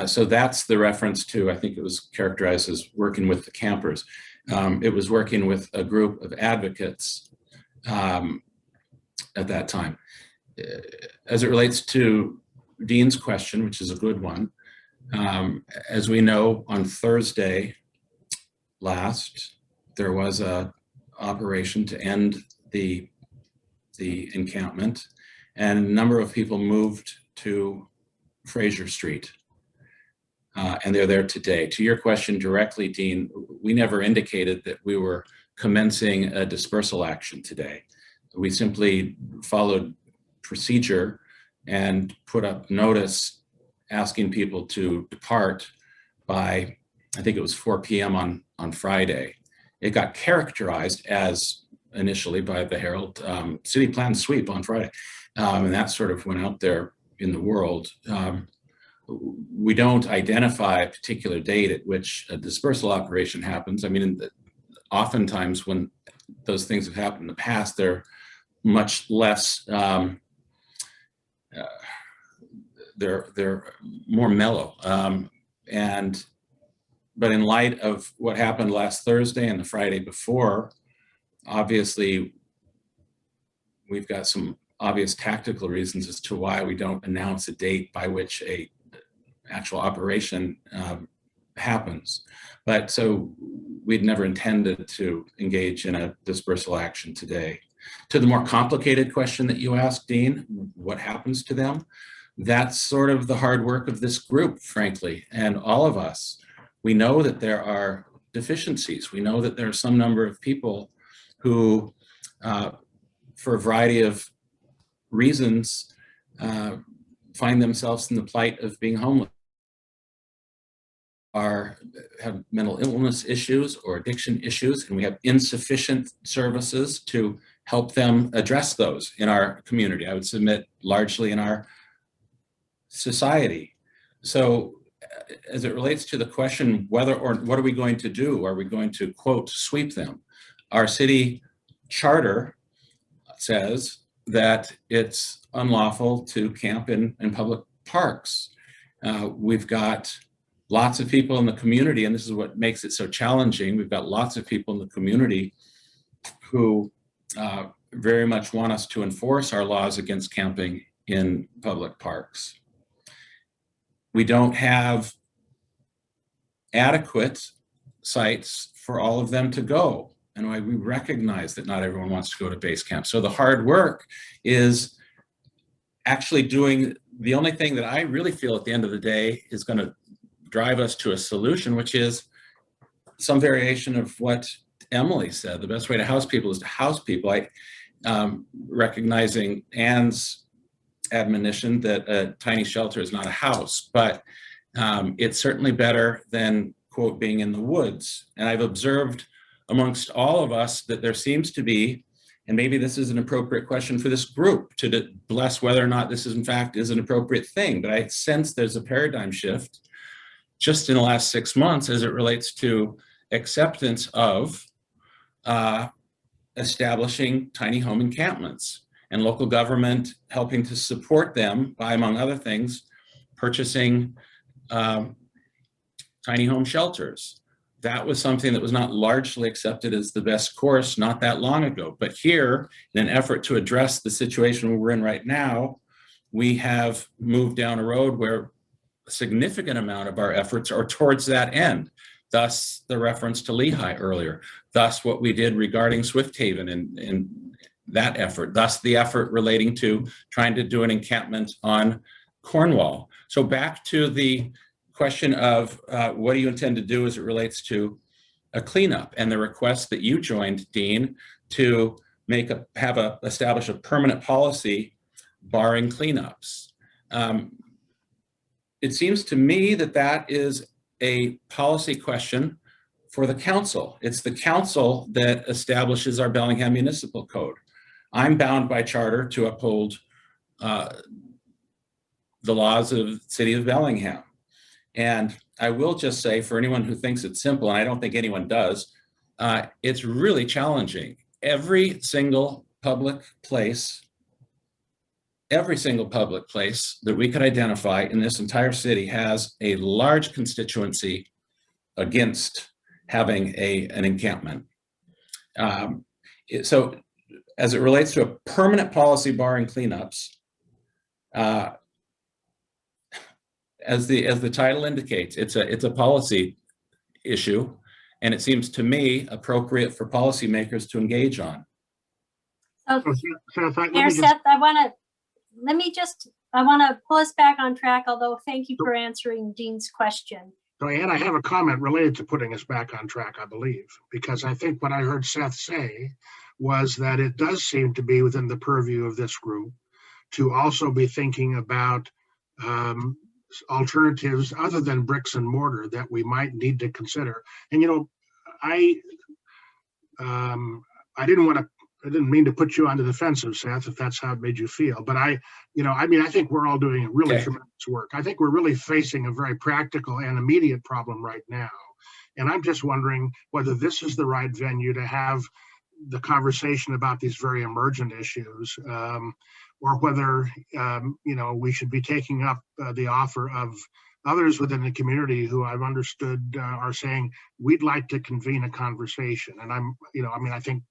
So that's the reference to, I think it was characterized as working with the campers. It was working with a group of advocates at that time. As it relates to Dean's question, which is a good one, as we know, on Thursday last, there was a operation to end the encampment, and a number of people moved to Fraser Street. And they're there today. To your question directly, Dean, we never indicated that we were commencing a dispersal action today. We simply followed procedure and put up notice asking people to depart by, I think it was 4 p.m. on Friday. It got characterized as initially by the Herald city plan sweep on Friday. And that sort of went out there in the world. We don't identify a particular date at which a dispersal operation happens. I mean, oftentimes when those things have happened in the past, they're much less, they're more mellow. But in light of what happened last Thursday and the Friday before, obviously, we've got some obvious tactical reasons as to why we don't announce a date by which a actual operation happens. But so we'd never intended to engage in a dispersal action today. To the more complicated question that you asked, Dean, what happens to them? That's sort of the hard work of this group, frankly, and all of us. We know that there are deficiencies. We know that there are some number of people who, for a variety of reasons, find themselves in the plight of being homeless, have mental illness issues or addiction issues, and we have insufficient services to help them address those in our community. I would submit largely in our society. So as it relates to the question whether or what are we going to do, are we going to, quote, sweep them? Our city charter says that it's unlawful to camp in public parks. We've got lots of people in the community, and this is what makes it so challenging. We've got lots of people in the community who very much want us to enforce our laws against camping in public parks. We don't have adequate sites for all of them to go. And we recognize that not everyone wants to go to base camp. So the hard work is actually doing the only thing that I really feel at the end of the day is going to drive us to a solution, which is some variation of what Emily said. The best way to house people is to house people. Recognizing Anne's admonition that a tiny shelter is not a house, but it's certainly better than, quote, being in the woods. And I've observed amongst all of us that there seems to be, and maybe this is an appropriate question for this group to bless whether or not this is in fact is an appropriate thing, but I sense there's a paradigm shift just in the last 6 months as it relates to acceptance of establishing tiny home encampments and local government helping to support them by, among other things, purchasing tiny home shelters. That was something that was not largely accepted as the best course not that long ago. But here, in an effort to address the situation we're in right now, we have moved down a road where a significant amount of our efforts are towards that end. Thus, the reference to Lehigh earlier. Thus, what we did regarding Swift Haven and that effort. Thus, the effort relating to trying to do an encampment on Cornwall. So back to the question of what do you intend to do as it relates to a cleanup and the request that you joined, Dean, to establish a permanent policy barring cleanups. It seems to me that that is a policy question for the council. It's the council that establishes our Bellingham Municipal Code. I'm bound by charter to uphold the laws of the city of Bellingham. And I will just say, for anyone who thinks it's simple, and I don't think anyone does, it's really challenging. Every single public place that we could identify in this entire city has a large constituency against having an encampment. So as it relates to a permanent policy barring cleanups, as the title indicates, it's a policy issue, and it seems to me appropriate for policymakers to engage on. Seth, I want to pull us back on track, although thank you for answering Dean's question. So, Ann, I have a comment related to putting us back on track, I believe, because I think what I heard Seth say was that it does seem to be within the purview of this group to also be thinking about alternatives other than bricks and mortar that we might need to consider. And, you know, I didn't mean to put you on the defensive, Seth, if that's how it made you feel. But I think we're all doing really tremendous work. I think we're really facing a very practical and immediate problem right now. And I'm just wondering whether this is the right venue to have the conversation about these very emergent issues, or whether, we should be taking up the offer of others within the community who I've understood are saying, we'd like to convene a conversation. And I think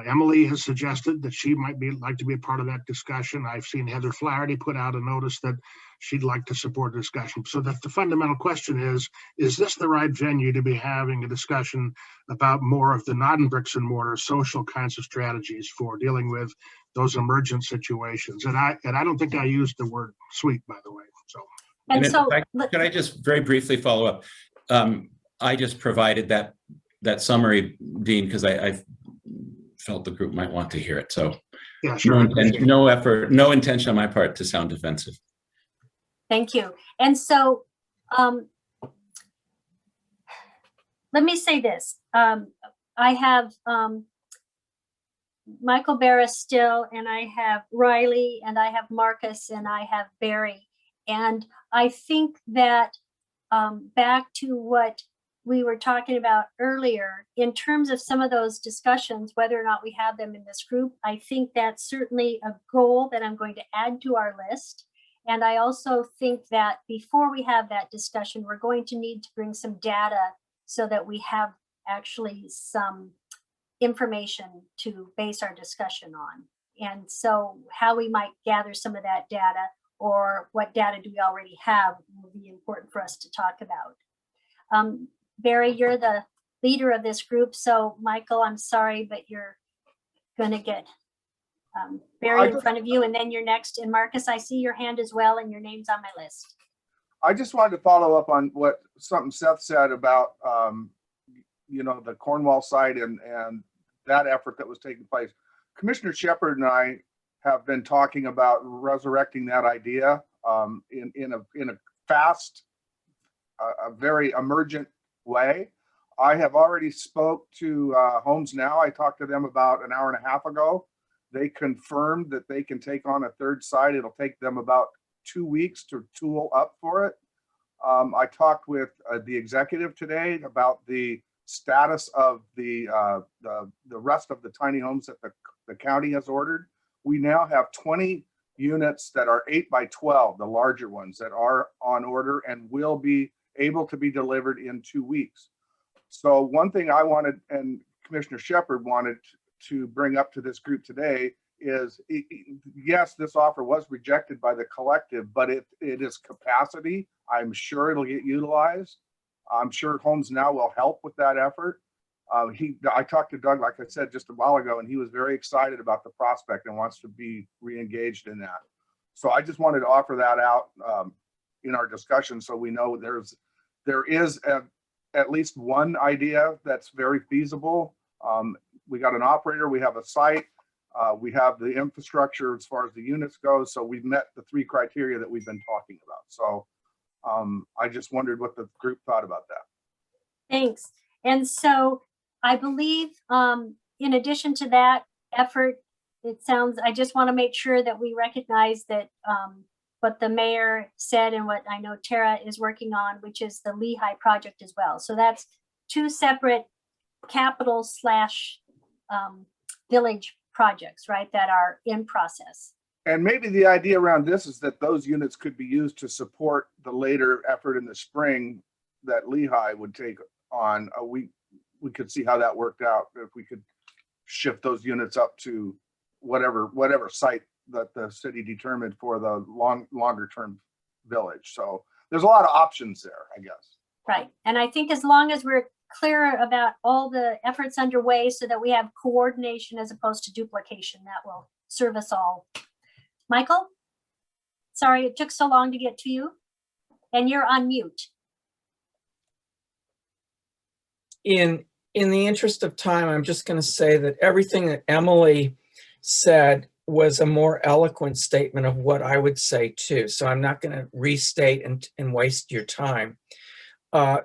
Emily has suggested that she might like to be a part of that discussion. I've seen Heather Flaherty put out a notice that she'd like to support a discussion. So that the fundamental question is this the right venue to be having a discussion about more of the non-bricks and mortar social kinds of strategies for dealing with those emergent situations? And I don't think I used the word sweep, by the way. Could I just very briefly follow up? I just provided that summary, Dean, because I felt the group might want to hear it. So yeah, sure. No effort, no intention on my part to sound defensive. Thank you. And so let me say this. I have Michael Barris still, and I have Riley, and I have Marcus, and I have Barry. And I think that back to what we were talking about earlier, in terms of some of those discussions, whether or not we have them in this group, I think that's certainly a goal that I'm going to add to our list. And I also think that before we have that discussion, we're going to need to bring some data so that we have actually some information to base our discussion on. And so how we might gather some of that data, or what data do we already have, will be important for us to talk about. Barry, you're the leader of this group. So Michael, I'm sorry, but you're going to get Barry in front of you, and then you're next. And Marcus, I see your hand as well, and your name's on my list. I just wanted to follow up on something Seth said about, you know, the Cornwall site and that effort that was taking place. Commissioner Shepard and I have been talking about resurrecting that idea in a fast, a very emergent way. I have already spoke to Homes Now. I talked to them about an hour and a half ago. They confirmed that they can take on a third site. It'll take them about 2 weeks to tool up for it. I talked with the executive today about the status of the rest of the tiny homes that the county has ordered. We now have 20 units that are 8 by 12, the larger ones that are on order and will be able to be delivered in 2 weeks. So one thing I wanted, and Commissioner Shepard wanted to bring up to this group today is, yes, this offer was rejected by the collective, but it is capacity. I'm sure it'll get utilized. I'm sure Homes Now will help with that effort. I talked to Doug, like I said, just a while ago, and he was very excited about the prospect and wants to be re-engaged in that. So I just wanted to offer that out in our discussion, so we know there is at least one idea that's very feasible. We got an operator, we have a site, we have the infrastructure as far as the units go. So we've met the 3 criteria that we've been talking about. So I just wondered what the group thought about that. Thanks. And so I believe in addition to that effort, I just want to make sure that we recognize that what the mayor said and what I know Tara is working on, which is the Lehigh project as well. So that's 2 separate capital / village projects, right, that are in process. And maybe the idea around this is that those units could be used to support the later effort in the spring that Lehigh would take on. We could see how that worked out if we could shift those units up to whatever site that the city determined for the longer term village. So there's a lot of options there, I guess. Right. And I think as long as we're clear about all the efforts underway so that we have coordination as opposed to duplication, that will serve us all. Michael? Sorry, it took so long to get to you. And you're on mute. In the interest of time, I'm just going to say that everything that Emily said was a more eloquent statement of what I would say too. So I'm not going to restate and waste your time.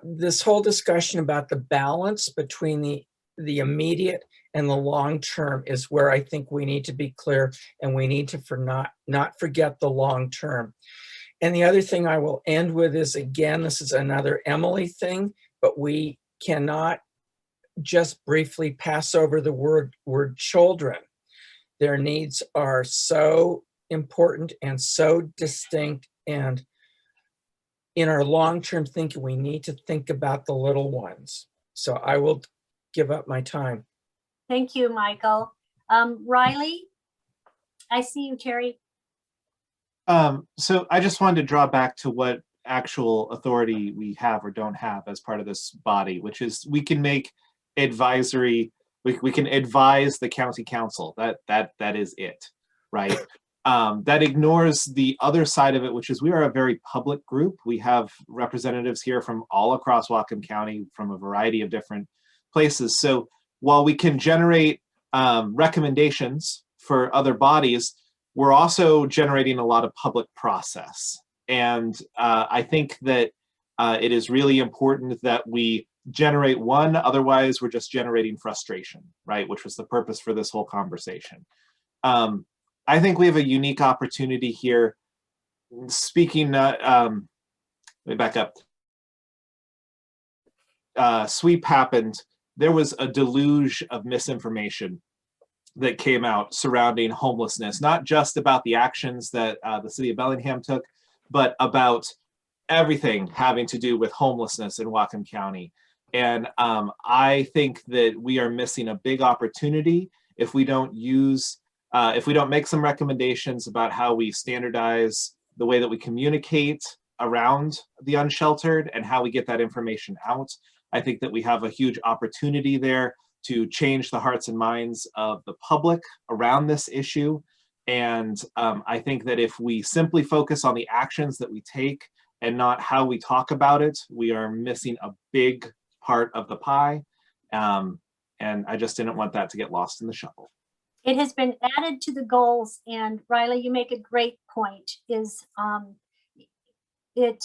This whole discussion about the balance between the immediate and the long term is where I think we need to be clear, and we need to not forget the long term. And the other thing I will end with is, again, this is another Emily thing, but we cannot just briefly pass over the word children. Their needs are so important and so distinct, and in our long-term thinking, we need to think about the little ones. So I will give up my time. Thank you, Michael. Riley, I see you, Terry. So I just wanted to draw back to what actual authority we have or don't have as part of this body, which is we can make advisory, we can advise the county council. That is it, right? That ignores the other side of it, which is we are a very public group. We have representatives here from all across Whatcom County from a variety of different places. So while we can generate recommendations for other bodies, we're also generating a lot of public process. And I think that it is really important that we generate one, otherwise we're just generating frustration, right? Which was the purpose for this whole conversation. I think we have a unique opportunity here. Speaking, let me back up. Sweep happened. There was a deluge of misinformation that came out surrounding homelessness, not just about the actions that the city of Bellingham took, but about everything having to do with homelessness in Whatcom County. And I think that we are missing a big opportunity if we don't use, if we don't make some recommendations about how we standardize the way that we communicate around the unsheltered and how we get that information out. I think that we have a huge opportunity there to change the hearts and minds of the public around this issue. And I think that if we simply focus on the actions that we take and not how we talk about it, we are missing a big part of the pie. And I just didn't want that to get lost in the shuffle. It has been added to the goals, and Riley, you make a great point, it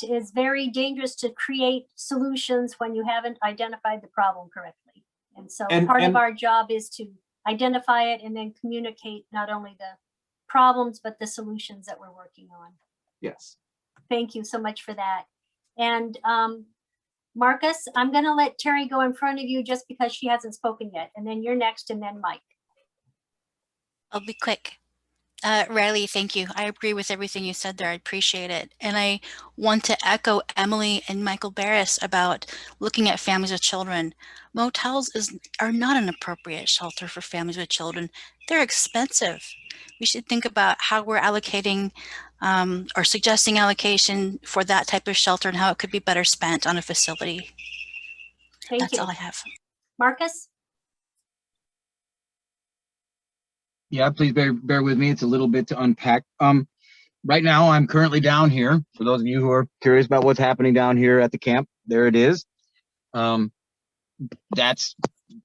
is very dangerous to create solutions when you haven't identified the problem correctly. And so part of our job is to identify it and then communicate not only the problems, but the solutions that we're working on. Yes. Thank you so much for that. And Marcus, I'm going to let Terry go in front of you just because she hasn't spoken yet. And then you're next, and then Mike. I'll be quick. Riley, thank you. I agree with everything you said there. I appreciate it. And I want to echo Emily and Michael Barris about looking at families with children. Motels are not an appropriate shelter for families with children. They're expensive. We should think about how we're allocating or suggesting allocation for that type of shelter and how it could be better spent on a facility. That's all I have. Marcus? Yeah, please bear with me. It's a little bit to unpack. Right now, I'm currently down here. For those of you who are curious about what's happening down here at the camp, there it is.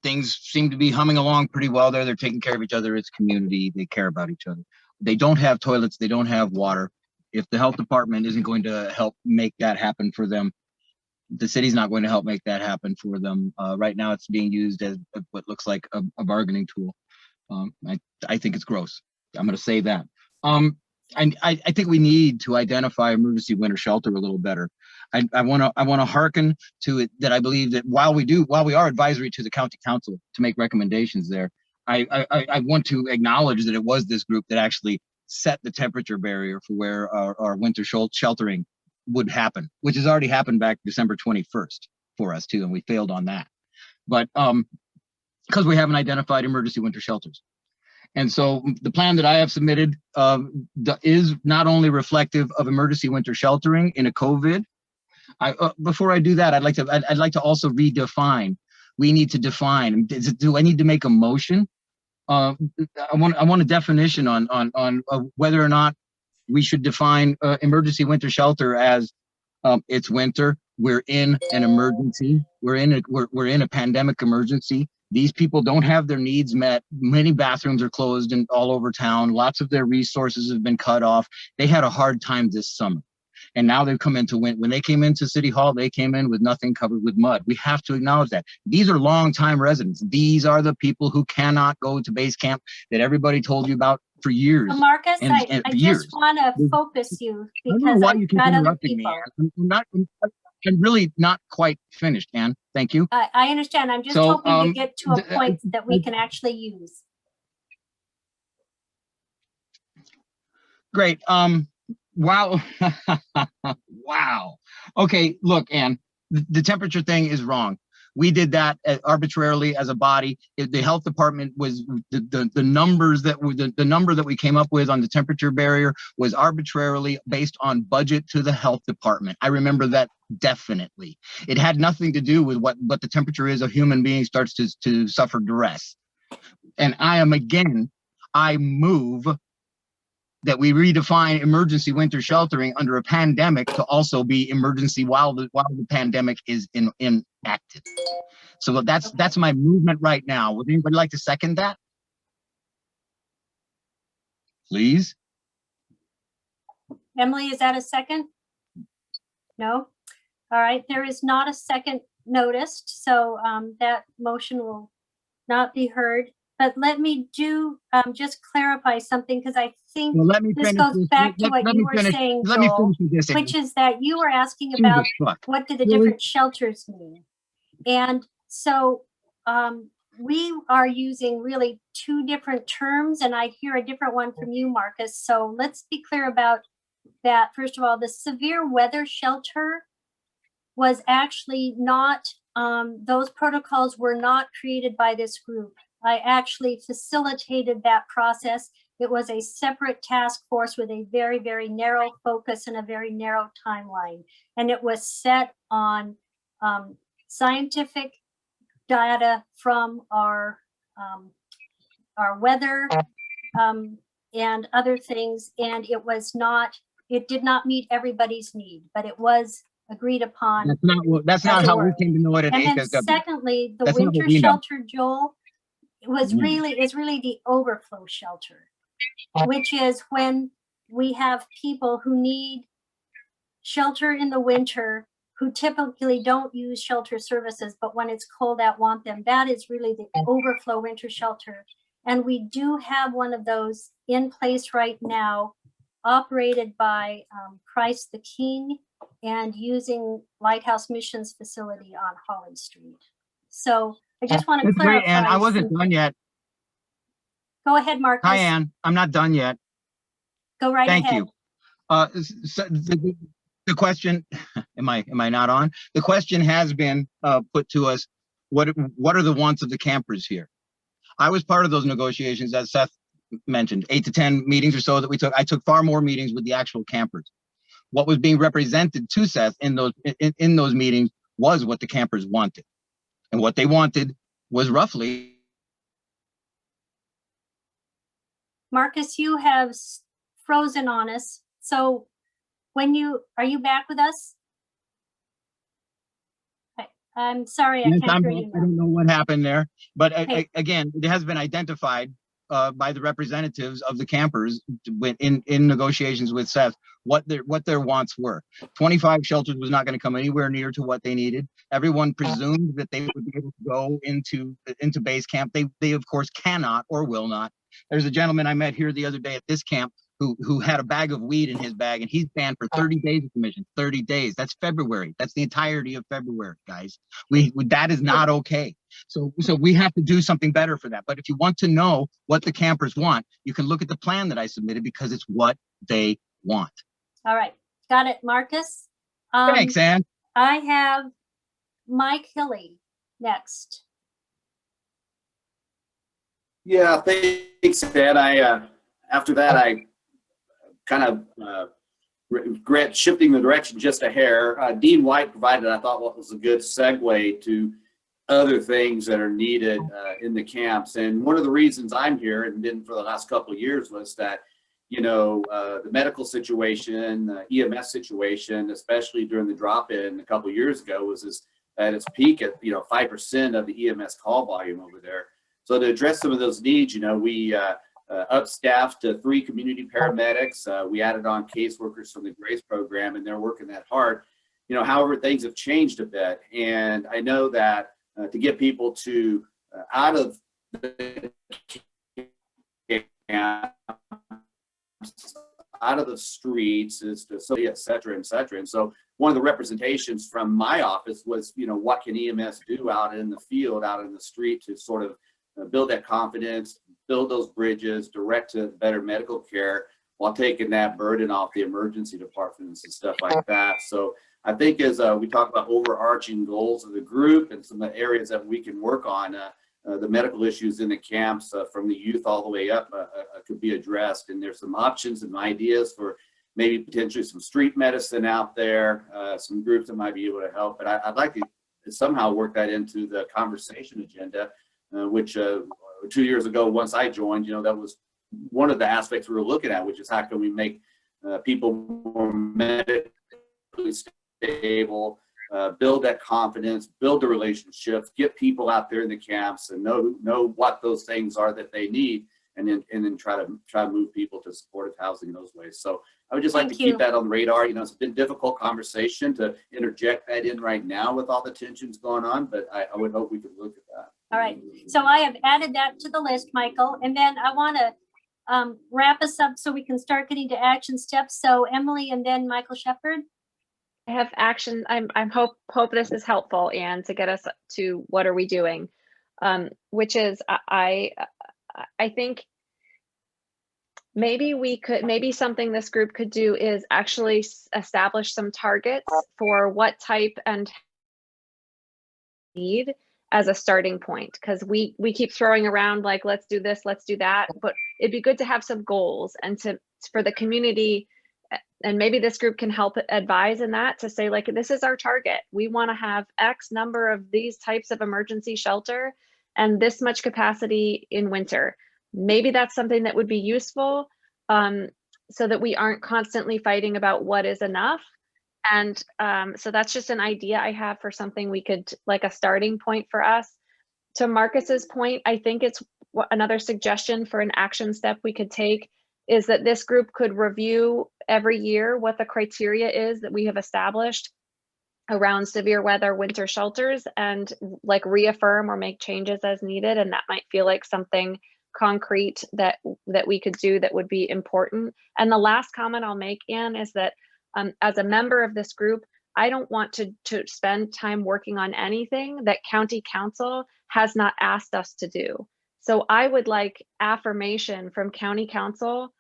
Things seem to be humming along pretty well there. They're taking care of each other. It's community. They care about each other. They don't have toilets. They don't have water. If the health department isn't going to help make that happen for them, the city's not going to help make that happen for them. Right now, it's being used as what looks like a bargaining tool. I think it's gross. I'm going to say that. I think we need to identify emergency winter shelter a little better. I want to hearken to it that I believe that while we are advisory to the county council to make recommendations there, I want to acknowledge that it was this group that actually set the temperature barrier for where our winter sheltering would happen, which has already happened back December 21st for us too, and we failed on that. But because we haven't identified emergency winter shelters. And so the plan that I have submitted is not only reflective of emergency winter sheltering in a COVID. Before I do that, I'd like to also redefine. We need to define. Do I need to make a motion? I want a definition on whether or not we should define emergency winter shelter as it's winter. We're in an emergency. We're in a pandemic emergency. These people don't have their needs met. Many bathrooms are closed all over town. Lots of their resources have been cut off. They had a hard time this summer. And now they've come into when they came into City Hall, they came in with nothing covered with mud. We have to acknowledge that. These are longtime residents. These are the people who cannot go to base camp that everybody told you about for years. Well, Marcus, I just want to focus you because I've got other people. I'm really not quite finished, Ann. Thank you. I understand. I'm just hoping to get to a point that we can actually use. Great. Wow. Wow. Okay, look, Ann, the temperature thing is wrong. We did that arbitrarily as a body. The health department was the numbers that were the number that we came up with on the temperature barrier was arbitrarily based on budget to the health department. I remember that definitely. It had nothing to do with what the temperature is. A human being starts to suffer duress. And I move that we redefine emergency winter sheltering under a pandemic to also be emergency while the pandemic is enacted. So that's my movement right now. Would anybody like to second that? Please. Emily, is that a second? No? All right, there is not a second noticed, so that motion will not be heard. But let me just clarify something because I think this goes back to what you were saying, Joel, which is that you were asking about what do the different shelters mean. And so we are using really two different terms, and I hear a different one from you, Marcus. So let's be clear about that. First of all, the severe weather shelter was actually not, those protocols were not created by this group. I actually facilitated that process It was a separate task force with a very, very narrow focus and a very narrow timeline. And it was set on scientific data from our weather and other things. And it did not meet everybody's need, but it was agreed upon. That's not how we came to know it at And then HSW. secondly, the That's not what winter we know. shelter, Joel, is really the overflow shelter, which is when we have people who need shelter in the winter, who typically don't use shelter services, but when it's cold out want them. That is really the overflow winter shelter. And we do have one of those in place right now, operated by Christ the King and using Lighthouse Missions facility on Holly Street. So I just want to That's great, clarify. Ann. I wasn't done yet. Go ahead, Marcus. Hi, Ann. I'm not done yet. Go right Thank ahead. you. So the question, am I not on? The question has been put to us. What are the wants of the campers here? I was part of those negotiations, as Seth mentioned, 8 to 10 meetings or so that we took. I took far more meetings with the actual campers. What was being represented to Seth in those meetings was what the campers wanted. And what they wanted was roughly. Marcus, you have frozen on us. So are you back with us? I'm sorry, I Yes, can't hear you. I don't know what happened there, but Hey. again, it has been identified by the representatives of the campers in negotiations with Seth what their wants were. 25 shelters was not going to come anywhere near to what they needed. Everyone presumed that they would be able to go into base camp. They of course cannot or will not. There's a gentleman I met here the other day at this camp who had a bag of weed in his bag, and he's banned for 30 days of commission. 30 days. That's February. That's the entirety of February, guys. That is not okay. So we have to do something better for that. But if you want to know what the campers want, you can look at the plan that I submitted, because it's what they want. All right, got it, Marcus. Thanks, Ann. I have Mike Hilly next. Yeah, thanks, Ed. After that, I kind of regret shifting the direction just a hair. Dean White provided, I thought, what was a good segue to other things that are needed in the camps. And one of the reasons I'm here and been for the last couple of years was that, the medical situation, the EMS situation, especially during the drop-in a couple of years ago, was at its peak at 5% of the EMS call volume over there. So to address some of those needs, we upstaffed 3 community paramedics. We added on caseworkers from the GRACE program, and they're working that hard. However, things have changed a bit, and I know that to get people to out of the camp, out of the streets, is to et cetera, et cetera. And so one of the representations from my office was, what can EMS do out in the field, out in the street, to sort of build that confidence, build those bridges, direct to better medical care, while taking that burden off the emergency departments and stuff like that. So I think as we talk about overarching goals of the group and some of the areas that we can work on, the medical issues in the camps from the youth all the way up could be addressed. And there's some options and ideas for maybe potentially some street medicine out there, some groups that might be able to help. But I'd like to somehow work that into the conversation agenda, which 2 years ago, once I joined, that was one of the aspects we were looking at, which is how can we make people more medically stable, build that confidence, build the relationships, get people out there in the camps and know what those things are that they need, and then try to move people to supportive housing in those ways. So I would just like to keep that on the radar. It's been a difficult conversation to interject that in right now with all the tensions going on, but I would hope we could look at that. All right, so I have added that to the list, Michael, and then I want to wrap us up so we can start getting to action steps. So Emily and then Michael Shepherd. I have action. I'm hope this is helpful, and to get us to what are we doing, which is I think maybe something this group could do is actually establish some targets for what type and need as a starting point, because we keep throwing around like, let's do this, let's do that, but it'd be good to have some goals and for the community, and maybe this group can help advise in that, to say like, this is our target. We want to have X number of these types of emergency shelter and this much capacity in winter. Maybe that's something that would be useful, so that we aren't constantly fighting about what is enough. And so that's just an idea I have for something we could, like a starting point for us. To Marcus's point, I think it's another suggestion for an action step we could take is that this group could review every year what the criteria is that we have established around severe weather winter shelters, and like reaffirm or make changes as needed. And that might feel like something concrete that we could do that would be important. And the last comment I'll make, Anne, is that as a member of this group, I don't want to spend time working on anything that county council has not asked us to do. So I would like affirmation from county council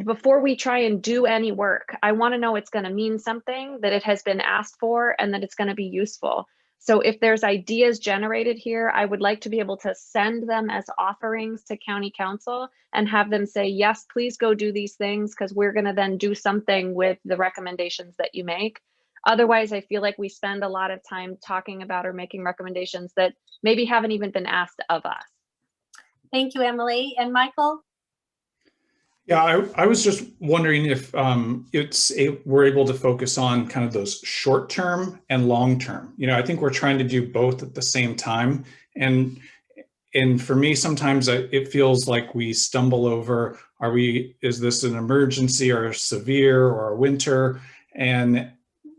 before we try and do any work. I want to know it's going to mean something, that it has been asked for, and that it's going to be useful. So if there's ideas generated here, I would like to be able to send them as offerings to county council and have them say, yes, please go do these things, because we're going to then do something with the recommendations that you make. Otherwise, I feel like we spend a lot of time talking about or making recommendations that maybe haven't even been asked of us. Thank you, Emily. And Michael? Yeah, I was just wondering if we're able to focus on kind of those short term and long term. You know, I think we're trying to do both at the same time. And for me, sometimes it feels like we stumble over, is this an emergency or severe or a winter? And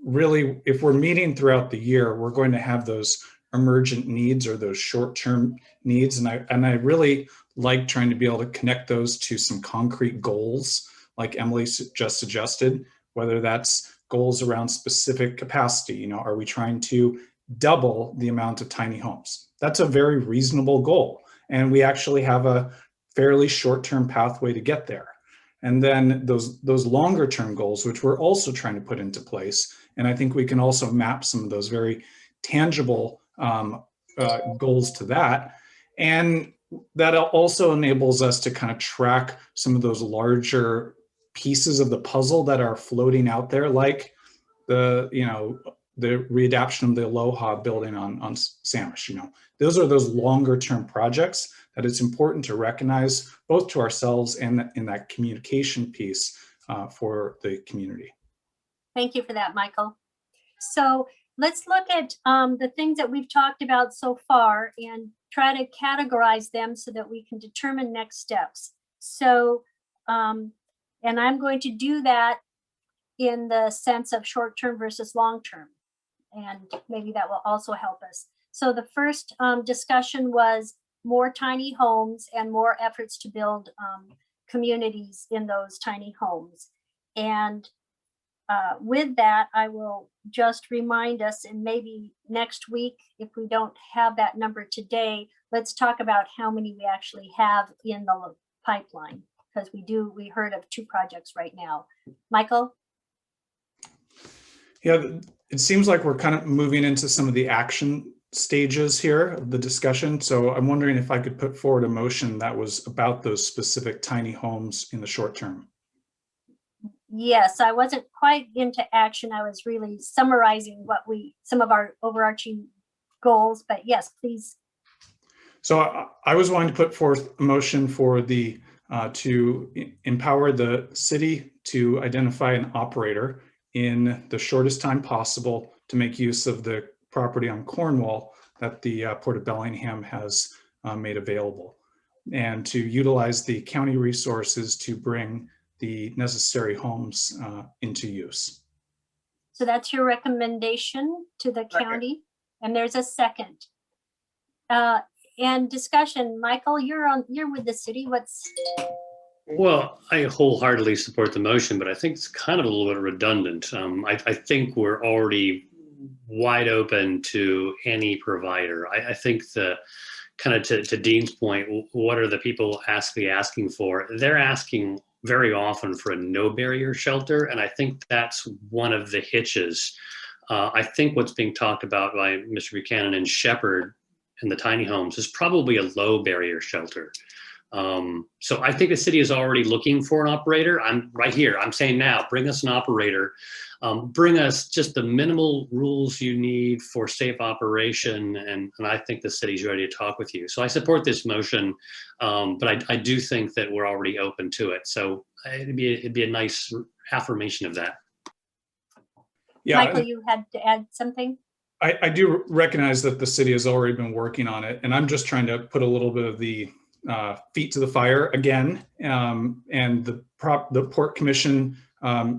really, if we're meeting throughout the year, we're going to have those emergent needs or those short-term needs. And I really like trying to be able to connect those to some concrete goals, like Emily just suggested, whether that's goals around specific capacity. You know, are we trying to double the amount of tiny homes? That's a very reasonable goal. And we actually have a fairly short-term pathway to get there. And then those longer term goals, which we're also trying to put into place. And I think we can also map some of those very tangible goals to that. And that also enables us to kind of track some of those larger pieces of the puzzle that are floating out there, like the readaptation of the Aloha building on Samish. You know, those are those longer term projects that it's important to recognize both to ourselves and in that communication piece for the community. Thank you for that, Michael. So let's look at the things that we've talked about so far and try to categorize them so that we can determine next steps. So, and I'm going to do that in the sense of short-term versus long-term, and maybe that will also help us. So the first discussion was more tiny homes and more efforts to build communities in those tiny homes. And with that, I will just remind us, and maybe next week, if we don't have that number today, let's talk about how many we actually have in the pipeline, because we heard of 2 projects right now. Michael? Yeah, it seems like we're kind of moving into some of the action stages here of the discussion. So I'm wondering if I could put forward a motion that was about those specific tiny homes in the short term. Yes, I wasn't quite into action. I was really summarizing some of our overarching goals, but yes, please. So I was wanting to put forth a motion for to empower the city to identify an operator in the shortest time possible to make use of the property on Cornwall that the Port of Bellingham has made available, and to utilize the county resources to bring the necessary homes into use. So that's your recommendation to the county, and there's a second. And discussion, Michael, you're with the city. Well, I wholeheartedly support the motion, but I think it's kind of a little bit redundant. I think we're already wide open to any provider. I think the kind of to Dean's point, what are the people asking for? They're asking very often for a no barrier shelter. And I think that's one of the hitches. I think what's being talked about by Mr. Buchanan and Shepherd in the tiny homes is probably a low barrier shelter. So I think the city is already looking for an operator. I'm right here. I'm saying now, bring us an operator. Bring us just the minimal rules you need for safe operation, and I think the city's ready to talk with you. So I support this motion, but I do think that we're already open to it. So it'd be a nice affirmation of that. Yeah, Michael, you had to add something? I do recognize that the city has already been working on it, and I'm just trying to put a little bit of the feet to the fire again. And the Port Commission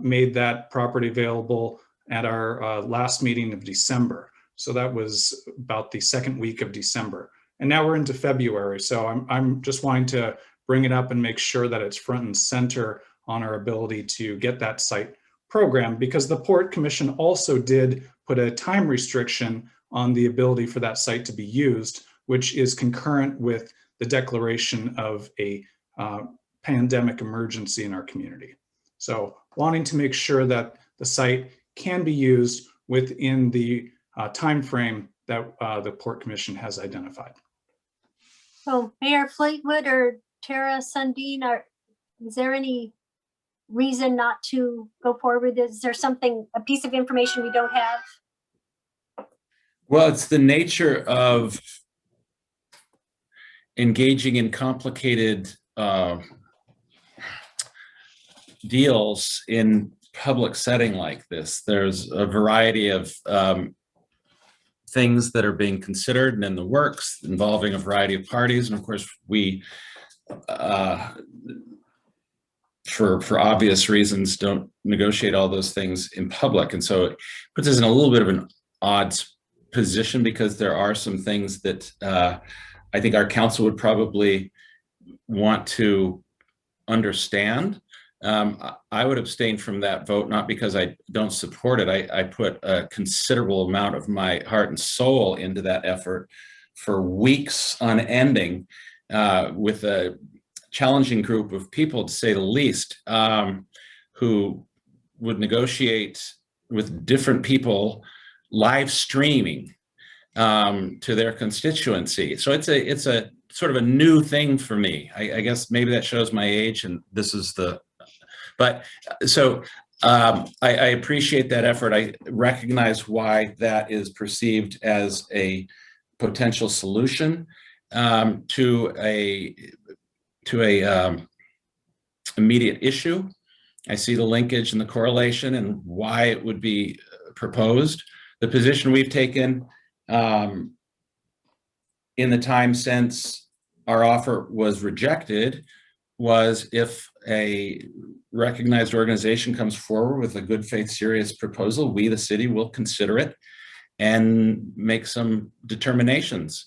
made that property available at our last meeting of December. So that was about the second week of December. And now we're into February. So I'm just wanting to bring it up and make sure that it's front and center on our ability to get that site program, because the Port Commission also did put a time restriction on the ability for that site to be used, which is concurrent with the declaration of a pandemic emergency in our community. So wanting to make sure that the site can be used within the time frame that the Port Commission has identified. So Mayor Fleetwood or Tara Sundin, is there any reason not to go forward with this? Is there something, a piece of information we don't have? Well, it's the nature of engaging in complicated deals in public setting like this. There's a variety of things that are being considered and in the works involving a variety of parties. And of course, we, for obvious reasons, don't negotiate all those things in public. And so it puts us in a little bit of an odd position, because there are some things that I think our council would probably want to understand. I would abstain from that vote, not because I don't support it. I put a considerable amount of my heart and soul into that effort for weeks unending, with a challenging group of people, to say the least, who would negotiate with different people live streaming to their constituency. So it's a sort of a new thing for me. I guess maybe that shows my age, and this is but so I appreciate that effort. I recognize why that is perceived as a potential solution to a immediate issue. I see the linkage and the correlation and why it would be proposed. The position we've taken in the time since our offer was rejected was, if a recognized organization comes forward with a good faith, serious proposal, we, the city, will consider it and make some determinations.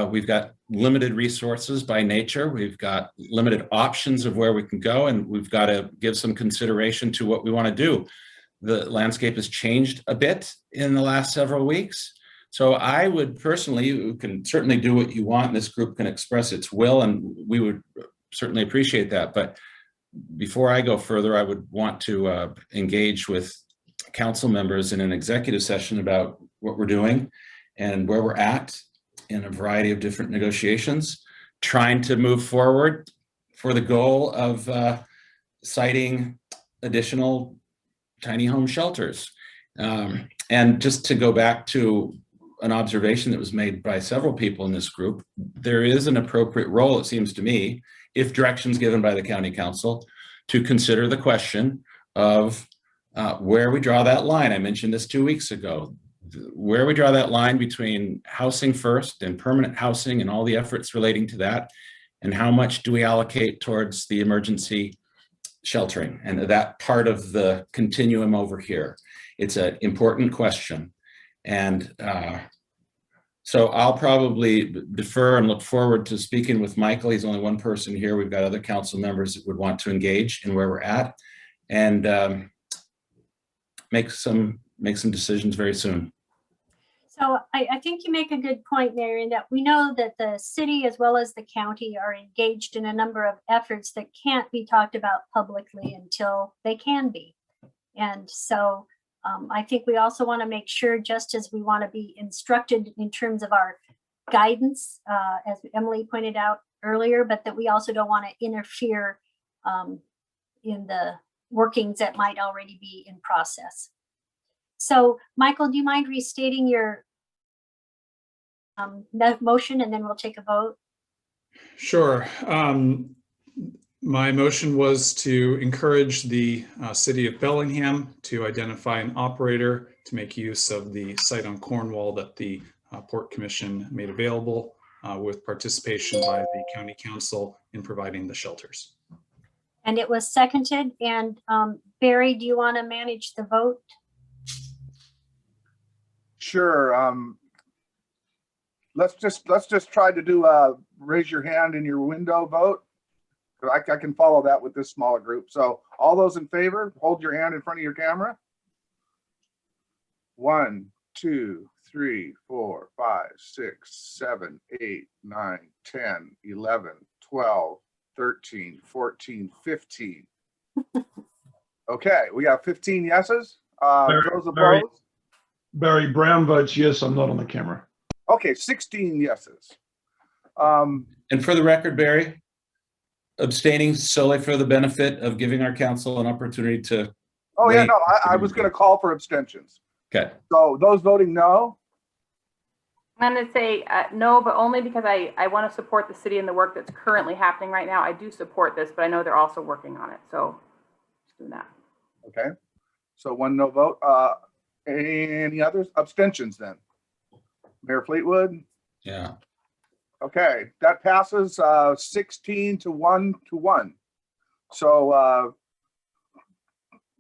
We've got limited resources by nature. We've got limited options of where we can go, and we've got to give some consideration to what we want to do. The landscape has changed a bit in the last several weeks. So I would personally, you can certainly do what you want. This group can express its will, and we would certainly appreciate that. But before I go further, I would want to engage with council members in an executive session about what we're doing and where we're at in a variety of different negotiations, trying to move forward for the goal of citing additional tiny home shelters. And just to go back to an observation that was made by several people in this group, there is an appropriate role, it seems to me, if directions given by the county council, to consider the question of where we draw that line. I mentioned this 2 weeks ago, where we draw that line between housing first and permanent housing and all the efforts relating to that, and how much do we allocate towards the emergency sheltering and that part of the continuum over here. It's an important question. And so I'll probably defer and look forward to speaking with Michael. He's only one person here. We've got other council members that would want to engage in where we're at, and make some decisions very soon. So I think you make a good point, Mary, in that we know that the city as well as the county are engaged in a number of efforts that can't be talked about publicly until they can be. And so I think we also want to make sure, just as we want to be instructed in terms of our guidance, as Emily pointed out, earlier, but that we also don't want to interfere in the workings that might already be in process. So Michael, do you mind restating your motion, and then we'll take a vote? Sure. My motion was to encourage the city of Bellingham to identify an operator to make use of the site on Cornwall that the Port Commission made available with participation by the county council in providing the shelters. And it was seconded. And Barry, do you want to manage the vote? Sure. Let's just try to do a raise your hand in your window vote. I can follow that with this smaller group. So all those in favor, hold your hand in front of your camera. 1, 2, 3, 4, 5, 6, 7, 8, 9, 10, 11, 12, 13, 14, 15. Okay, we got 15 yeses. Those opposed? Barry Brown votes yes. I'm not on the camera. Okay, 16 yeses. And for the record, Barry, abstaining solely for the benefit of giving our council an opportunity to. Oh yeah, no, I was going to call for abstentions. Okay. So those voting no? I'm going to say no, but only because I want to support the city and the work that's currently happening right now. I do support this, but I know they're also working on it. So just do that. Okay. So 1 no vote. Any others? Abstentions then? Mayor Fleetwood? Yeah. Okay, that passes 16 to 1 to 1. So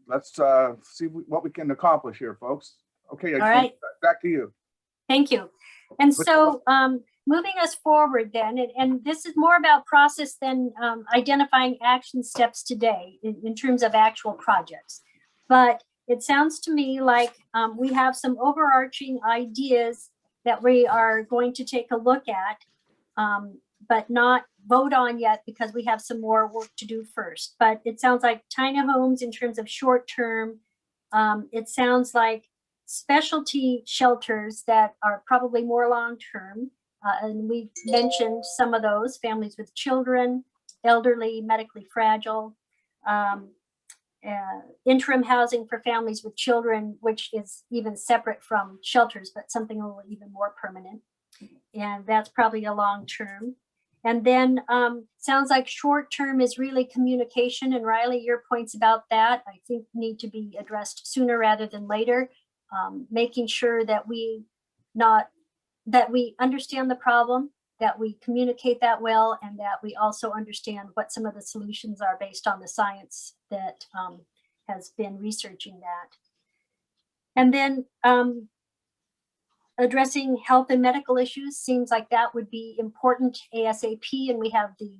let's see what we can accomplish here, folks. Okay, all right. Back to you. Thank you. And so moving us forward then, and this is more about process than identifying action steps today in terms of actual projects. But it sounds to me like we have some overarching ideas that we are going to take a look at, but not vote on yet because we have some more work to do first. But it sounds like tiny homes in terms of short term. It sounds like specialty shelters that are probably more long term. And we mentioned some of those: families with children, elderly, medically fragile, interim housing for families with children, which is even separate from shelters, but something a little even more permanent. And that's probably a long term. And then sounds like short term is really communication. And Riley, your points about that, I think, need to be addressed sooner rather than later. Making sure that we understand the problem, that we communicate that well, and that we also understand what some of the solutions are based on the science that has been researching that. And then addressing health and medical issues seems like that would be important ASAP, and we have the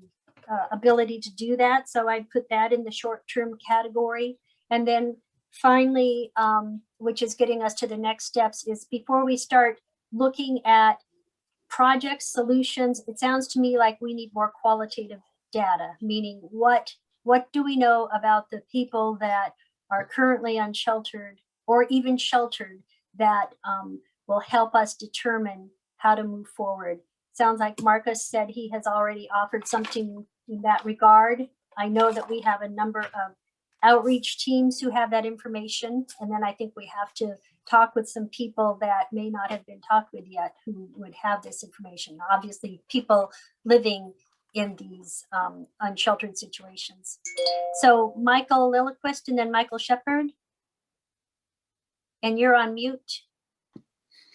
ability to do that. So I put that in the short-term category. And then finally, which is getting us to the next steps, is before we start looking at projects, solutions, it sounds to me like we need more qualitative data, meaning what do we know about the people that are currently unsheltered or even sheltered that will help us determine how to move forward. Sounds like Marcus said he has already offered something in that regard. I know that we have a number of outreach teams who have that information. And then I think we have to talk with some people that may not have been talked with yet who would have this information. Obviously, people living in these unsheltered situations. So Michael Lillquist and then Michael Shepard. And you're on mute.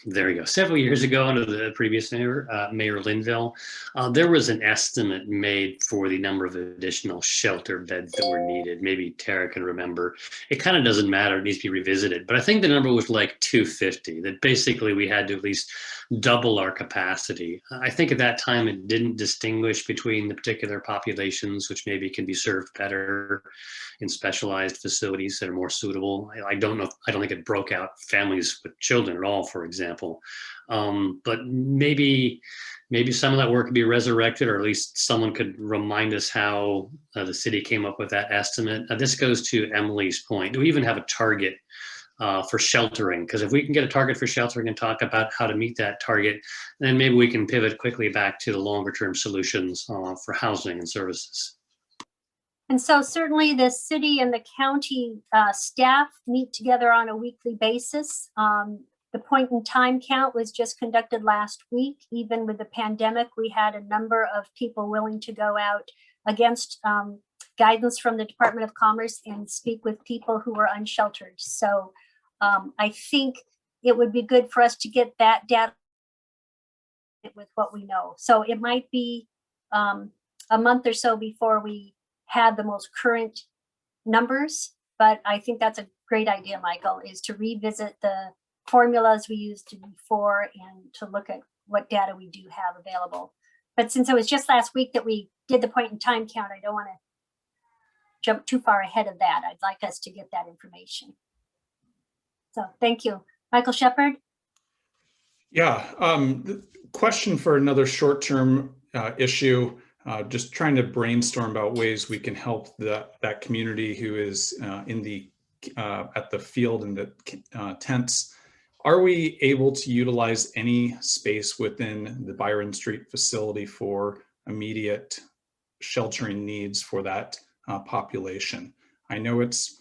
There we go. Several years ago, under the previous mayor, Mayor Linville, there was an estimate made for the number of additional shelter beds that were needed. Maybe Tara can remember. It kind of doesn't matter. It needs to be revisited. But I think the number was like 250, that basically we had to at least double our capacity. I think at that time it didn't distinguish between the particular populations, which maybe can be served better in specialized facilities that are more suitable. I don't know. I don't think it broke out families with children at all, for example. But maybe some of that work could be resurrected, or at least someone could remind us how the city came up with that estimate. This goes to Emily's point. Do we even have a target for sheltering. Because if we can get a target for sheltering and talk about how to meet that target, then maybe we can pivot quickly back to the longer term solutions for housing and services. And so certainly the city and the county staff meet together on a weekly basis. The point in time count was just conducted last week. Even with the pandemic, we had a number of people willing to go out against guidance from the Department of Commerce and speak with people who were unsheltered. So I think it would be good for us to get that data with what we know. So it might be a month or so before we had the most current numbers, but I think that's a great idea, Michael, is to revisit the formulas we used before and to look at what data we do have available. But since it was just last week that we did the point in time count, I don't want to jump too far ahead of that. I'd like us to get that information. So thank you. Michael Shepard? Yeah, the question for another short-term issue, just trying to brainstorm about ways we can help that community who is in the at the field and the tents. Are we able to utilize any space within the Byron Street facility for immediate sheltering needs for that population? I know it's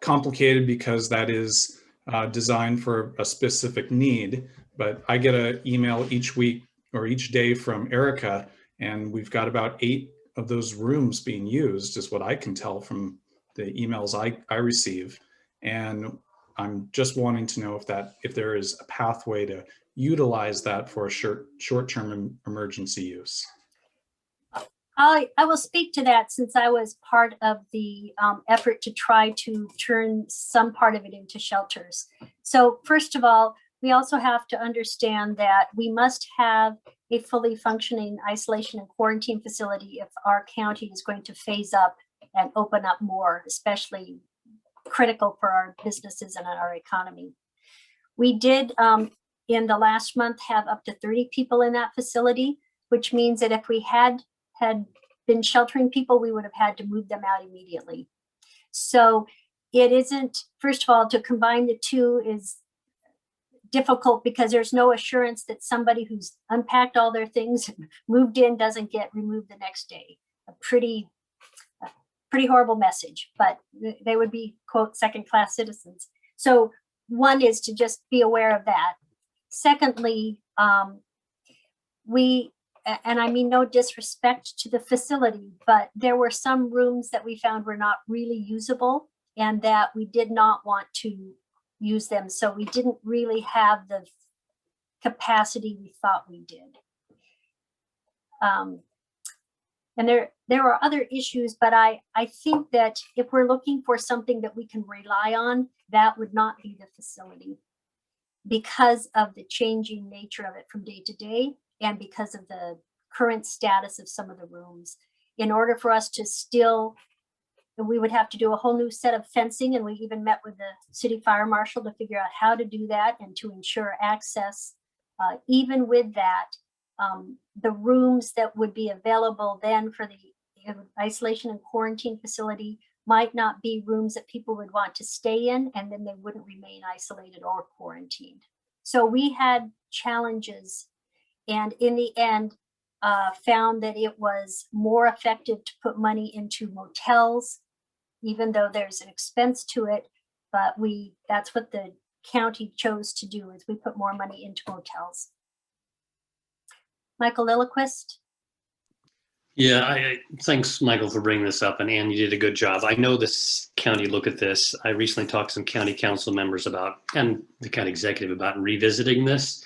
complicated because that is designed for a specific need, but I get an email each week or each day from Erica, and we've got about 8 of those rooms being used, is what I can tell from the emails I receive. And I'm just wanting to know if there is a pathway to utilize that for a short-term emergency use. I will speak to that since I was part of the effort to try to turn some part of it into shelters. So first of all, we also have to understand that we must have a fully functioning isolation and quarantine facility if our county is going to phase up and open up more, especially critical for our businesses and our economy. We did in the last month have up to 30 people in that facility, which means that if we had been sheltering people, we would have had to move them out immediately. So it isn't, first of all, to combine the two is difficult because there's no assurance that somebody who's unpacked all their things and moved in doesn't get removed the next day. A pretty horrible message, but they would be, quote, second-class citizens. So one is to just be aware of that. Secondly, and I mean no disrespect to the facility, but there were some rooms that we found were not really usable and that we did not want to use them. So we didn't really have the capacity we thought we did. And there are other issues, but I think that if we're looking for something that we can rely on, that would not be the facility because of the changing nature of it from day to day and because of the current status of some of the rooms. In order for us to still, we would have to do a whole new set of fencing, and we even met with the city fire marshal to figure out how to do that and to ensure access. Even with that, the rooms that would be available then for the isolation and quarantine facility might not be rooms that people would want to stay in, and then they wouldn't remain isolated or quarantined. So we had challenges, and in the end, found that it was more effective to put money into motels, even though there's an expense to it, but that's what the county chose to do, is we put more money into motels. Michael Lillquist. Yeah, thanks, Michael, for bringing this up. And Ann, you did a good job. I know this county look at this. I recently talked to some county council members about, and the county executive about revisiting this.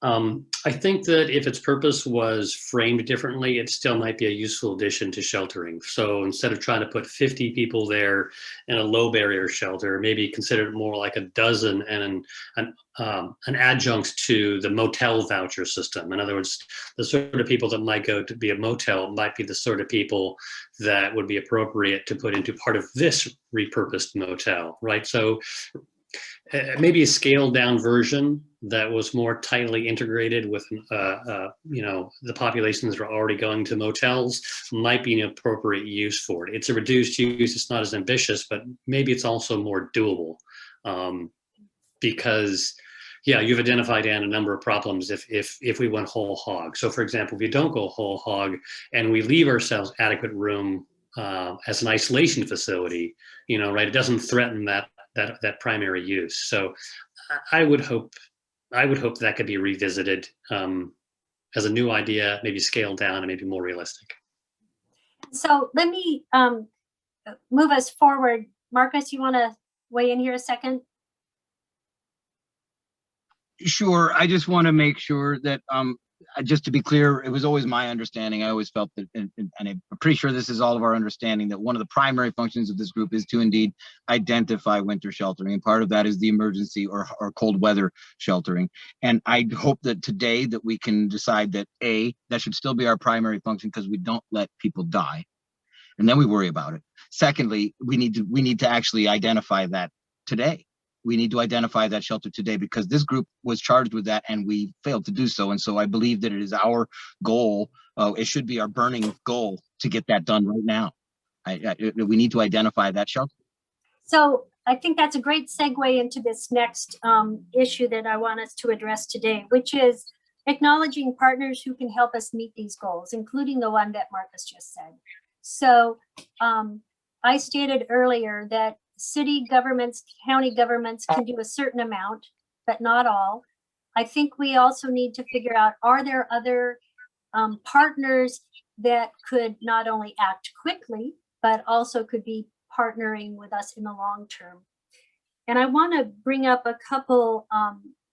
I think that if its purpose was framed differently, it still might be a useful addition to sheltering. So instead of trying to put 50 people there in a low barrier shelter, maybe consider it more like a dozen and an adjunct to the motel voucher system. In other words, the sort of people that might go to be a motel might be the sort of people that would be appropriate to put into part of this repurposed motel, right? So maybe a scaled down version that was more tightly integrated with, the populations that are already going to motels might be an appropriate use for it. It's a reduced use. It's not as ambitious, but maybe it's also more doable. because yeah, you've identified, Ann, a number of problems if we went whole hog. So for example, if you don't go whole hog and we leave ourselves adequate room as an isolation facility, right, it doesn't threaten that primary use. So I would hope that could be revisited as a new idea, maybe scaled down and maybe more realistic. So let me move us forward. Marcus, you want to weigh in here a second? Sure. I just want to make sure that, just to be clear, it was always my understanding. I always felt that, and I'm pretty sure this is all of our understanding, that one of the primary functions of this group is to indeed identify winter sheltering. And part of that is the emergency or cold weather sheltering. And I hope that today that we can decide that that should still be our primary function, because we don't let people die. And then we worry about it. Secondly, we need to actually identify that today. We need to identify that shelter today, because this group was charged with that and we failed to do so. And so I believe that it is our goal. It should be our burning goal to get that done right now. We need to identify that shelter. So I think that's a great segue into this next issue that I want us to address today, which is acknowledging partners who can help us meet these goals, including the one that Marcus just said. So I stated earlier that city governments, county governments can do a certain amount, but not all. I think we also need to figure out, are there other partners that could not only act quickly, but also could be partnering with us in the long term? And I want to bring up a couple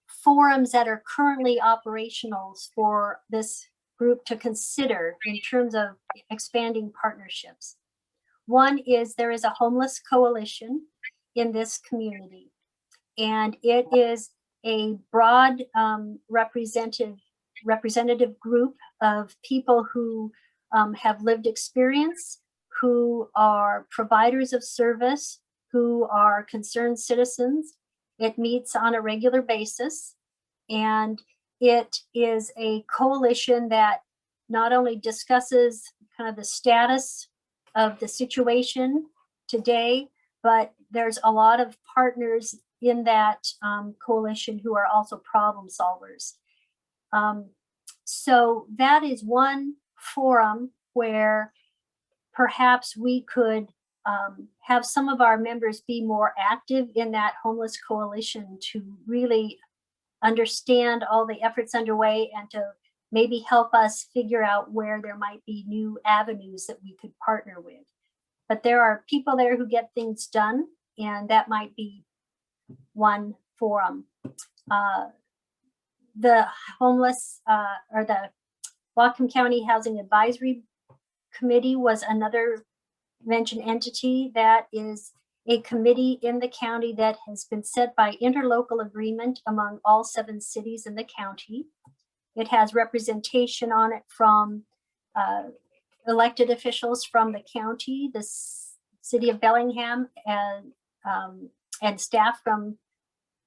forums that are currently operational for this group to consider in terms of expanding partnerships. One is there is a homeless coalition in this community, and it is a broad representative group of people who have lived experience, who are providers of service, who are concerned citizens. It meets on a regular basis, and it is a coalition that not only discusses kind of the status of the situation today, but there's a lot of partners in that coalition who are also problem solvers. So that is one forum where perhaps we could have some of our members be more active in that homeless coalition to really understand all the efforts underway and to maybe help us figure out where there might be new avenues that we could partner with. But there are people there who get things done, and that might be one forum. The homeless or the Whatcom County Housing Advisory Committee was another mentioned entity that is a committee in the county that has been set by interlocal agreement among all 7 cities in the county. It has representation on it from elected officials from the county, the city of Bellingham, and staff from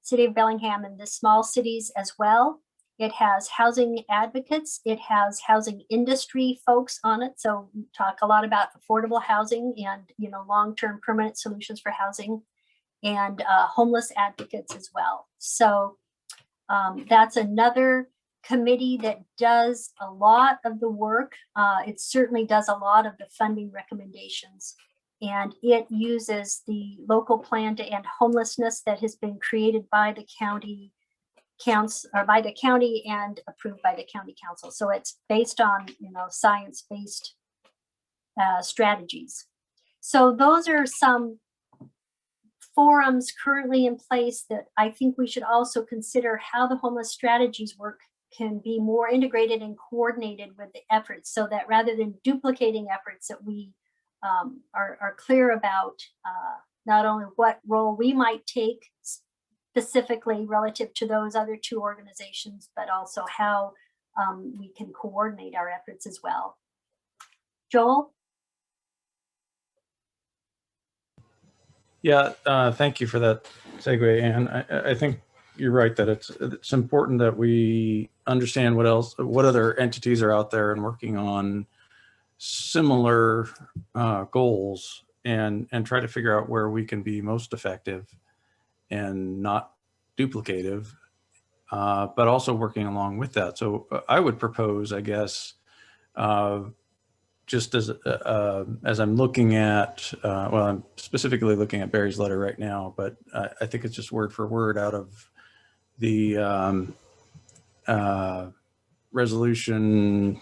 city of Bellingham and the small cities as well. It has housing advocates. It has housing industry folks on it. So we talk a lot about affordable housing and, long-term permanent solutions for housing, and homeless advocates as well. So that's another committee that does a lot of the work. It certainly does a lot of the funding recommendations, and it uses the local plan to end homelessness that has been created by the county and approved by the county council. So it's based on science-based strategies. So those are some forums currently in place that I think we should also consider how the homeless strategies work can be more integrated and coordinated with the efforts, so that rather than duplicating efforts, that we are clear about not only what role we might take specifically relative to those other 2 organizations, but also how we can coordinate our efforts as well. Joel? Yeah, thank you for that segue. And I think you're right that it's important that we understand what other entities are out there and working on similar goals, and try to figure out where we can be most effective and not duplicative, but also working along with that. So I would propose, I guess, just as I'm looking at, well, I'm specifically looking at Barry's letter right now, but I think it's just word for word out of the resolution,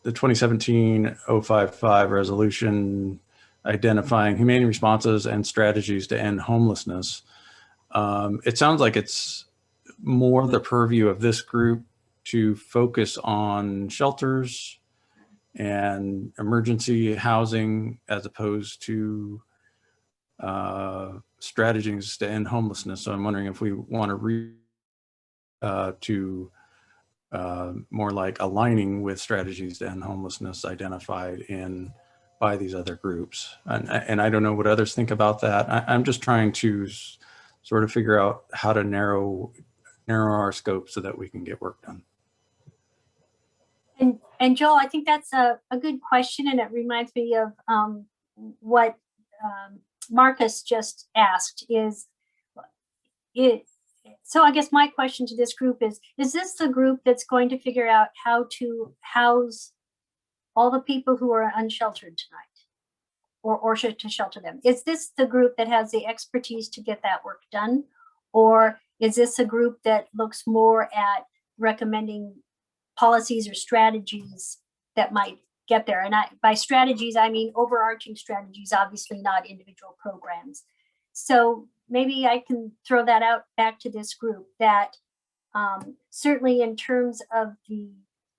the 2017-055 resolution identifying humane responses and strategies to end homelessness. It sounds like it's more the purview of this group to focus on shelters and emergency housing as opposed to strategies to end homelessness. So I'm wondering if we want to more like aligning with strategies to end homelessness identified by these other groups. And I don't know what others think about that. I'm just trying to sort of figure out how to narrow our scope so that we can get work done. And Joel, I think that's a good question, and it reminds me of what Marcus just asked. So I guess my question to this group is this the group that's going to figure out how to house all the people who are unsheltered tonight, or to shelter them? Is this the group that has the expertise to get that work done? Or is this a group that looks more at recommending policies or strategies that might get there? And by strategies, I mean overarching strategies, obviously not individual programs. So maybe I can throw that out back to this group that certainly in terms of the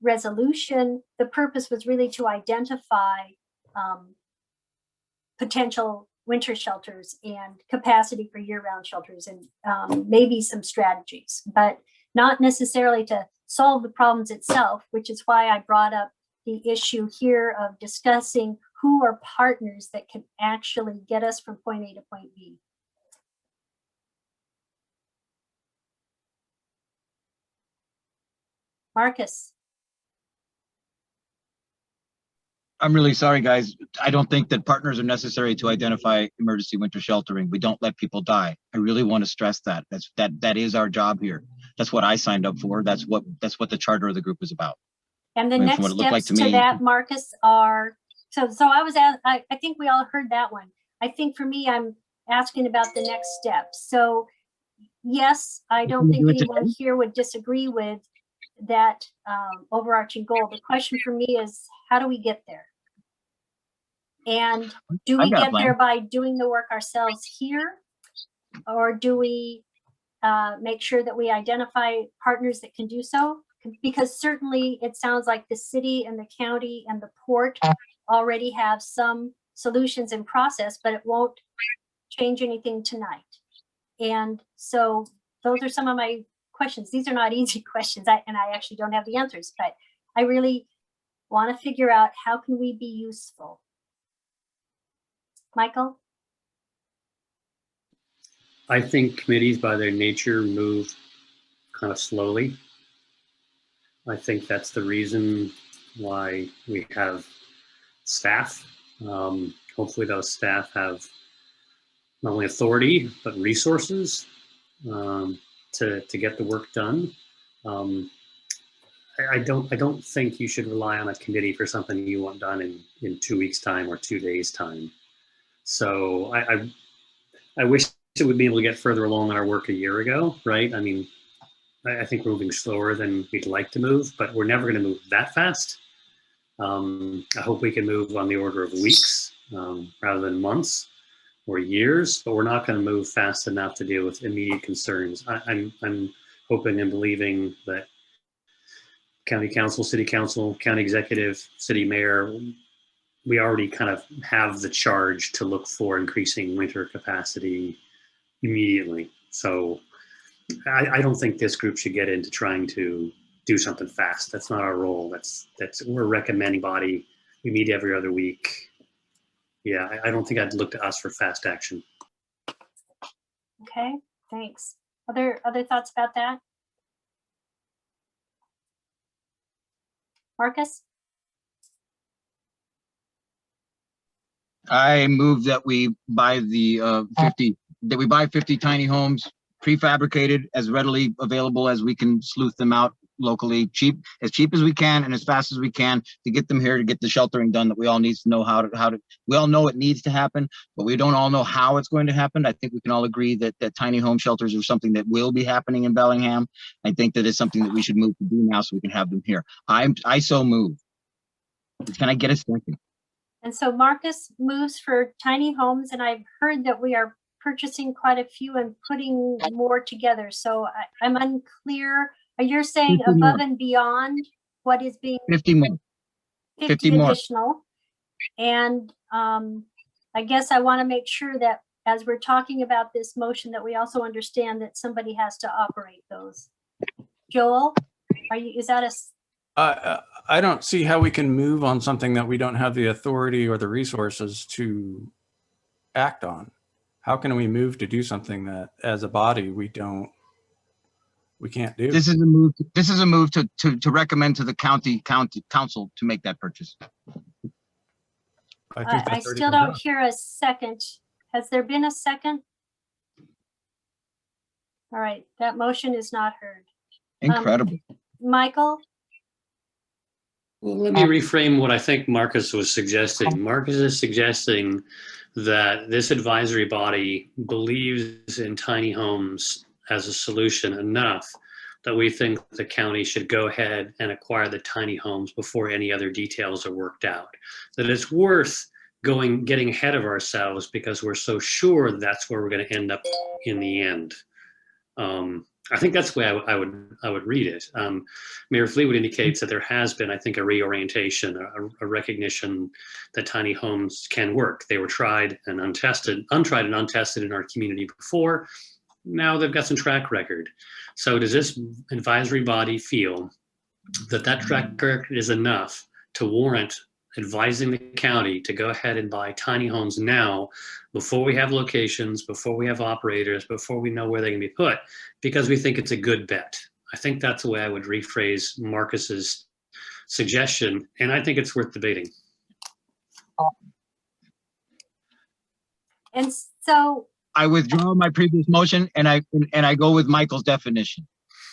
resolution, the purpose was really to identify potential winter shelters and capacity for year-round shelters, and maybe some strategies, but not necessarily to solve the problems itself, which is why I brought up the issue here of discussing who are partners that can actually get us from point A to point B. Marcus. I'm really sorry, guys. I don't think that partners are necessary to identify emergency winter sheltering. We don't let people die. I really want to stress that. That is our job here. That's what I signed up for. That's what the charter of the group is about. And the next steps to that, Marcus, are so I was I think we all heard that one. I think for me, I'm asking about the next steps. So yes, I don't think anyone here would disagree with that overarching goal. The question for me is, how do we get there? And do we get there by doing the work ourselves here? Or do we make sure that we identify partners that can do so? Because certainly it sounds like the city and the county and the port already have some solutions in process, but it won't change anything tonight. And so those are some of my questions. These are not easy questions, and I actually don't have the answers, but I really want to figure out how can we be useful. Michael? I think committees by their nature move kind of slowly. I think that's the reason why we have staff. Hopefully those staff have not only authority, but resources to get the work done. I don't think you should rely on a committee for something you want done in 2 weeks' time or 2 days' time. So I wish it would be able to get further along in our work a year ago, right? I mean, I think we're moving slower than we'd like to move, but we're never going to move that fast. I hope we can move on the order of weeks rather than months or years, but we're not going to move fast enough to deal with immediate concerns. I'm hoping and believing that county council, city council, county executive, city mayor, we already kind of have the charge to look for increasing winter capacity immediately. So I don't think this group should get into trying to do something fast. That's not our role. We're a recommending body. We meet every other week. Yeah, I don't think I'd look to us for fast action. Okay, thanks. Other thoughts about that? Marcus? I move that we buy the 50 tiny homes prefabricated, as readily available as we can sleuth them out locally, as cheap as we can and as fast as we can, to get them here, to get the sheltering done that we all need to know how to. We all know it needs to happen, but we don't all know how it's going to happen. I think we can all agree that tiny home shelters are something that will be happening in Bellingham. I think that it's something that we should move to do now so we can have them here. I so move. Can I get a second? And so Marcus moves for tiny homes, and I've heard that we are purchasing quite a few and putting more together. So I'm unclear. You're saying 50 above more. and beyond what is being 50 more. 50 more. additional. And I guess I want to make sure that as we're talking about this motion, that we also understand that somebody has to operate those. Joel, is that a I don't see how we can move on something that we don't have the authority or the resources to act on. How can we move to do something that as a body we can't do? This is a move. This is a move to recommend to the county council to make that purchase. I still don't hear a second. Has there been a second? All right, that motion is not heard. Incredible. Michael? Well, let me reframe what I think Marcus was suggesting. Marcus is suggesting that this advisory body believes in tiny homes as a solution enough that we think the county should go ahead and acquire the tiny homes before any other details are worked out. That it's worth getting ahead of ourselves because we're so sure that's where we're going to end up in the end. I think that's the way I would read it. Mayor Fleetwood indicates that there has been, I think, a reorientation, a recognition that tiny homes can work. They were tried and untried and untested in our community before. Now they've got some track record. So does this advisory body feel that track record is enough to warrant advising the county to go ahead and buy tiny homes now before we have locations, before we have operators, before we know where they can be put, because we think it's a good bet? I think that's the way I would rephrase Marcus's suggestion, and I think it's worth debating. And so I withdraw my previous motion and I go with Michael's definition.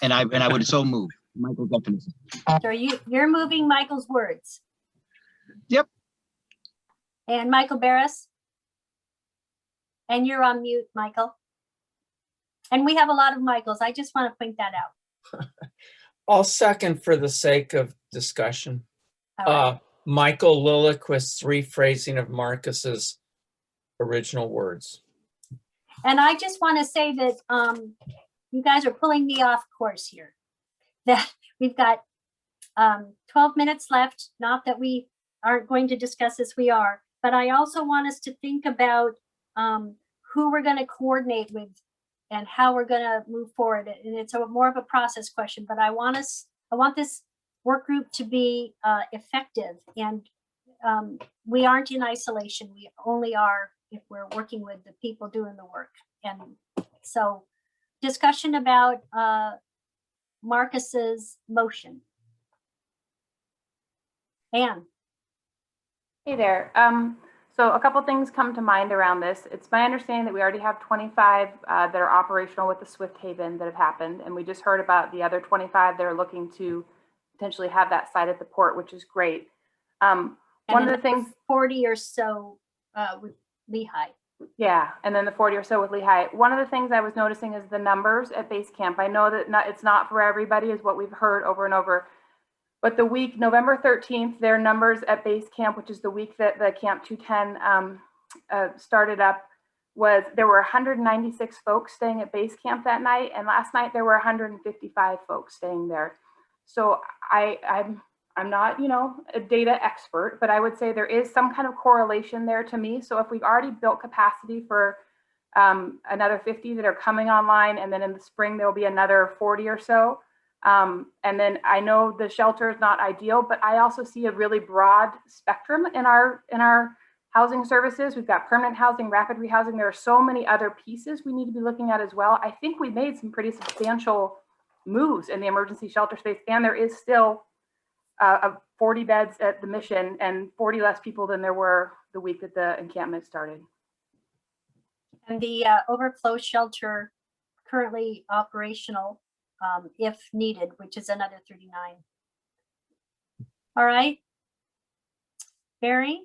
And I would so move Michael's definition. So you're moving Michael's words. Yep. And Michael Barris? And you're on mute, Michael. And we have a lot of Michaels. I just want to point that out. I'll second for the sake of discussion. Right. Michael Lilliquist's rephrasing of Marcus's original words. And I just want to say that you guys are pulling me off course here. That we've got 12 minutes left. Not that we aren't going to discuss this, we are. But I also want us to think about who we're going to coordinate with and how we're going to move forward. And it's more of a process question, but I want this work group to be effective. And we aren't in isolation. We only are if we're working with the people doing the work. And so discussion about Marcus's motion. Anne. Hey there. So a couple things come to mind around this. It's my understanding that we already have 25 that are operational with the Swift Haven that have happened. And we just heard about the other 25 that are looking to potentially have that site at the port, which is great. One of the things 40 or so with Lehigh. Yeah, and then the 40 or so with Lehigh. One of the things I was noticing is the numbers at base camp. I know that it's not for everybody, is what we've heard over and over. But the week, November 13th, their numbers at base camp, which is the week that the Camp 210 started up, there were 196 folks staying at base camp that night. And last night there were 155 folks staying there. So I'm not, a data expert, but I would say there is some kind of correlation there to me. So if we've already built capacity for another 50 that are coming online, and then in the spring, there will be another 40 or so. And then I know the shelter is not ideal, but I also see a really broad spectrum in our housing services. We've got permanent housing, rapid rehousing. There are so many other pieces we need to be looking at as well. I think we made some pretty substantial moves in the emergency shelter space, and there is still a 40 beds at the Mission and 40 less people than there were the week that the encampment started. And the overflow shelter currently operational if needed, which is another 39. All right. Barry?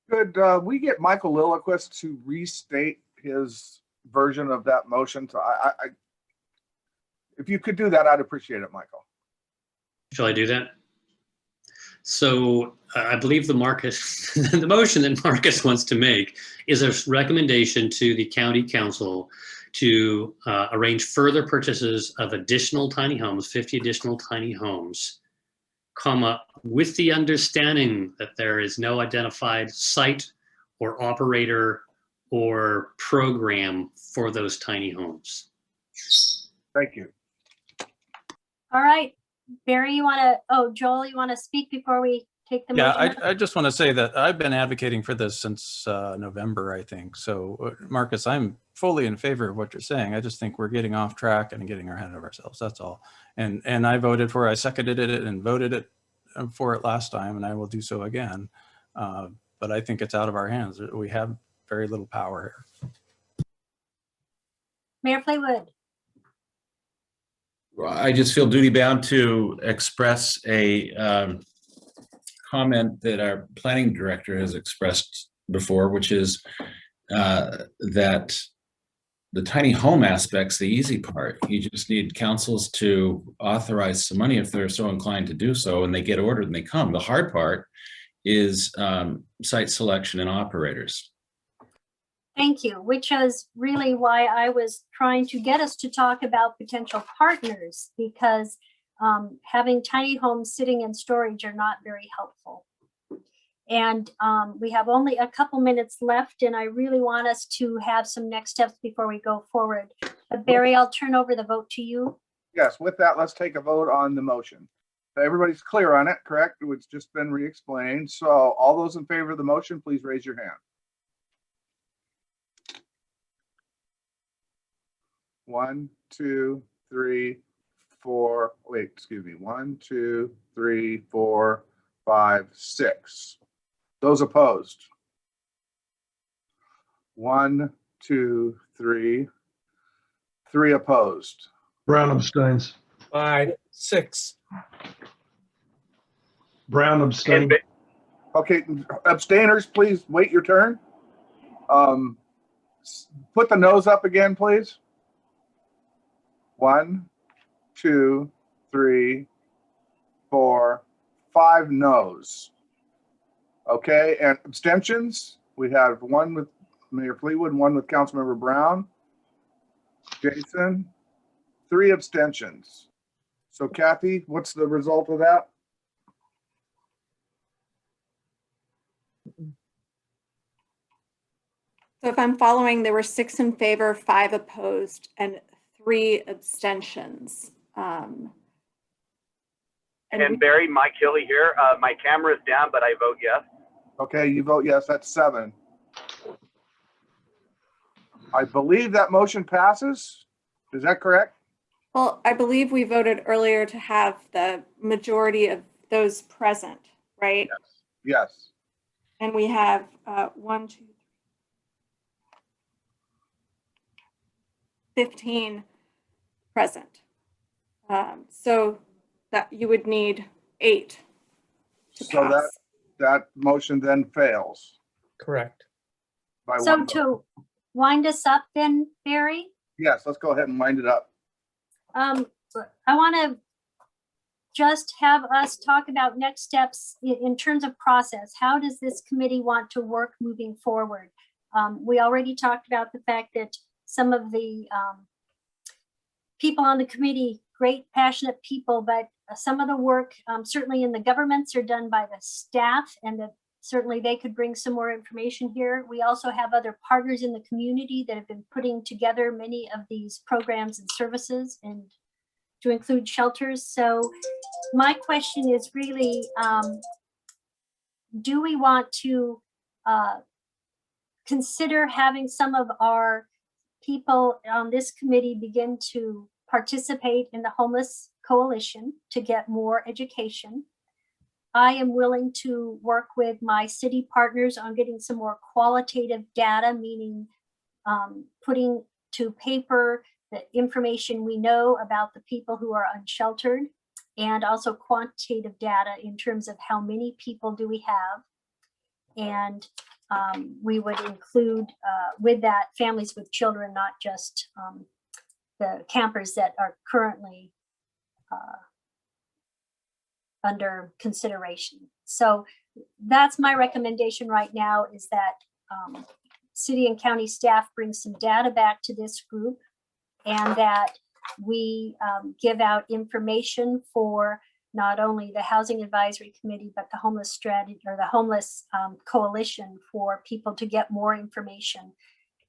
Could we get Michael Lilliquist to restate his version of that motion? So if you could do that, I'd appreciate it, Michael. Shall I do that? So I believe the motion that Marcus wants to make is a recommendation to the county council to arrange further purchases of additional tiny homes, 50 additional tiny homes, comma, with the understanding that there is no identified site or operator or program for those tiny homes. Thank you. All right. Barry, you want to, oh, Joel, you want to speak before we take the motion? Yeah, I just want to say that I've been advocating for this since November, I think. So Marcus, I'm fully in favor of what you're saying. I just think we're getting off track and getting ahead of ourselves. That's all. And I voted for it. I seconded it and voted it for it last time, and I will do so again. But I think it's out of our hands. We have very little power here. Mayor Playwood. I just feel duty bound to express a comment that our planning director has expressed before, which is that the tiny home aspect's the easy part. You just need councils to authorize some money if they're so inclined to do so, and they get ordered and they come. The hard part is site selection and operators. Thank you, which is really why I was trying to get us to talk about potential partners, because having tiny homes sitting in storage are not very helpful. And we have only a couple minutes left, and I really want us to have some next steps before we go forward. But Barry, I'll turn over the vote to you. Yes, with that, let's take a vote on the motion. So everybody's clear on it, correct? It's just been re-explained. So all those in favor of the motion, please raise your hand. 1, 2, 3, 4. Wait, excuse me. 1, 2, 3, 4, 5, 6. Those opposed? 1, 2, 3. 3 opposed. Brown abstains. 5, 6. Brown abstains. Okay, abstainers, please wait your turn. Put the nose up again, please. 1, 2, 3, 4, 5 no's. Okay, and abstentions, we have 1 with Mayor Fleetwood, 1 with Councilmember Brown. Jason, 3 abstentions. So Kathy, what's the result of that? So if I'm following, there were 6 in favor, 5 opposed, and 3 abstentions. And Barry, Mike Hilly here. My camera is down, but I vote yes. Okay, you vote yes, that's 7. I believe that motion passes. Is that correct? Well, I believe we voted earlier to have the majority of those present, right? Yes. Yes. And we have 1, 2, 3, 15 present. So that you would need 8 to So pass. that motion then fails. Correct. By So 1 vote. to wind us up then, Barry, Yes, let's go ahead and wind it up. I want to just have us talk about next steps in terms of process. How does this committee want to work moving forward? We already talked about the fact that some of the people on the committee, great passionate people, but some of the work certainly in the governments are done by the staff, and that certainly they could bring some more information here. We also have other partners in the community that have been putting together many of these programs and services, and to include shelters. So my question is really, do we want to consider having some of our people on this committee begin to participate in the Homeless Coalition to get more education? I am willing to work with my city partners on getting some more qualitative data, meaning putting to paper the information we know about the people who are unsheltered, and also quantitative data in terms of how many people do we have. And we would include with that families with children, not just the campers that are currently under consideration. So that's my recommendation right now, is that city and county staff bring some data back to this group, and that we give out information for not only the Housing Advisory Committee, but the homeless strategy, or the homeless coalition, for people to get more information.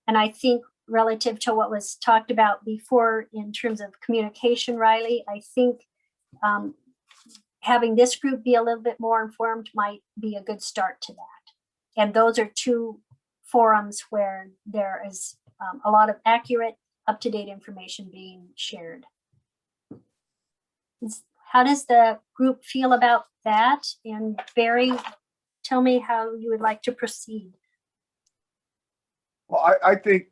And I think relative to what was talked about before in terms of communication, Riley, I think having this group be a little bit more informed might be a good start to that. And those are two forums where there is a lot of accurate, up-to-date information being shared. How does the group feel about that? And Barry, tell me how you would like to proceed. Well, I think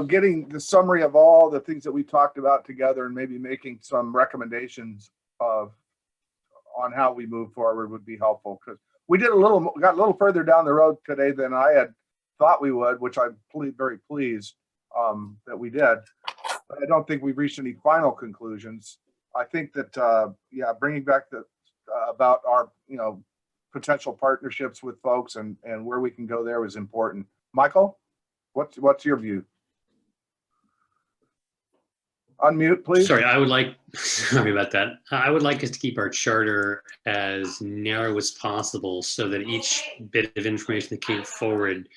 getting the summary of all the things that we talked about together and maybe making some recommendations on how we move forward would be helpful, because we got a little further down the road today than I had thought we would, which I'm very pleased that we did. But I don't think we've reached any final conclusions. I think that bringing back about our potential partnerships with folks and where we can go there is important. Michael, what's your view? Unmute, please. Sorry, sorry about that. I would like us to keep our charter as narrow as possible, so that each bit of information that came forward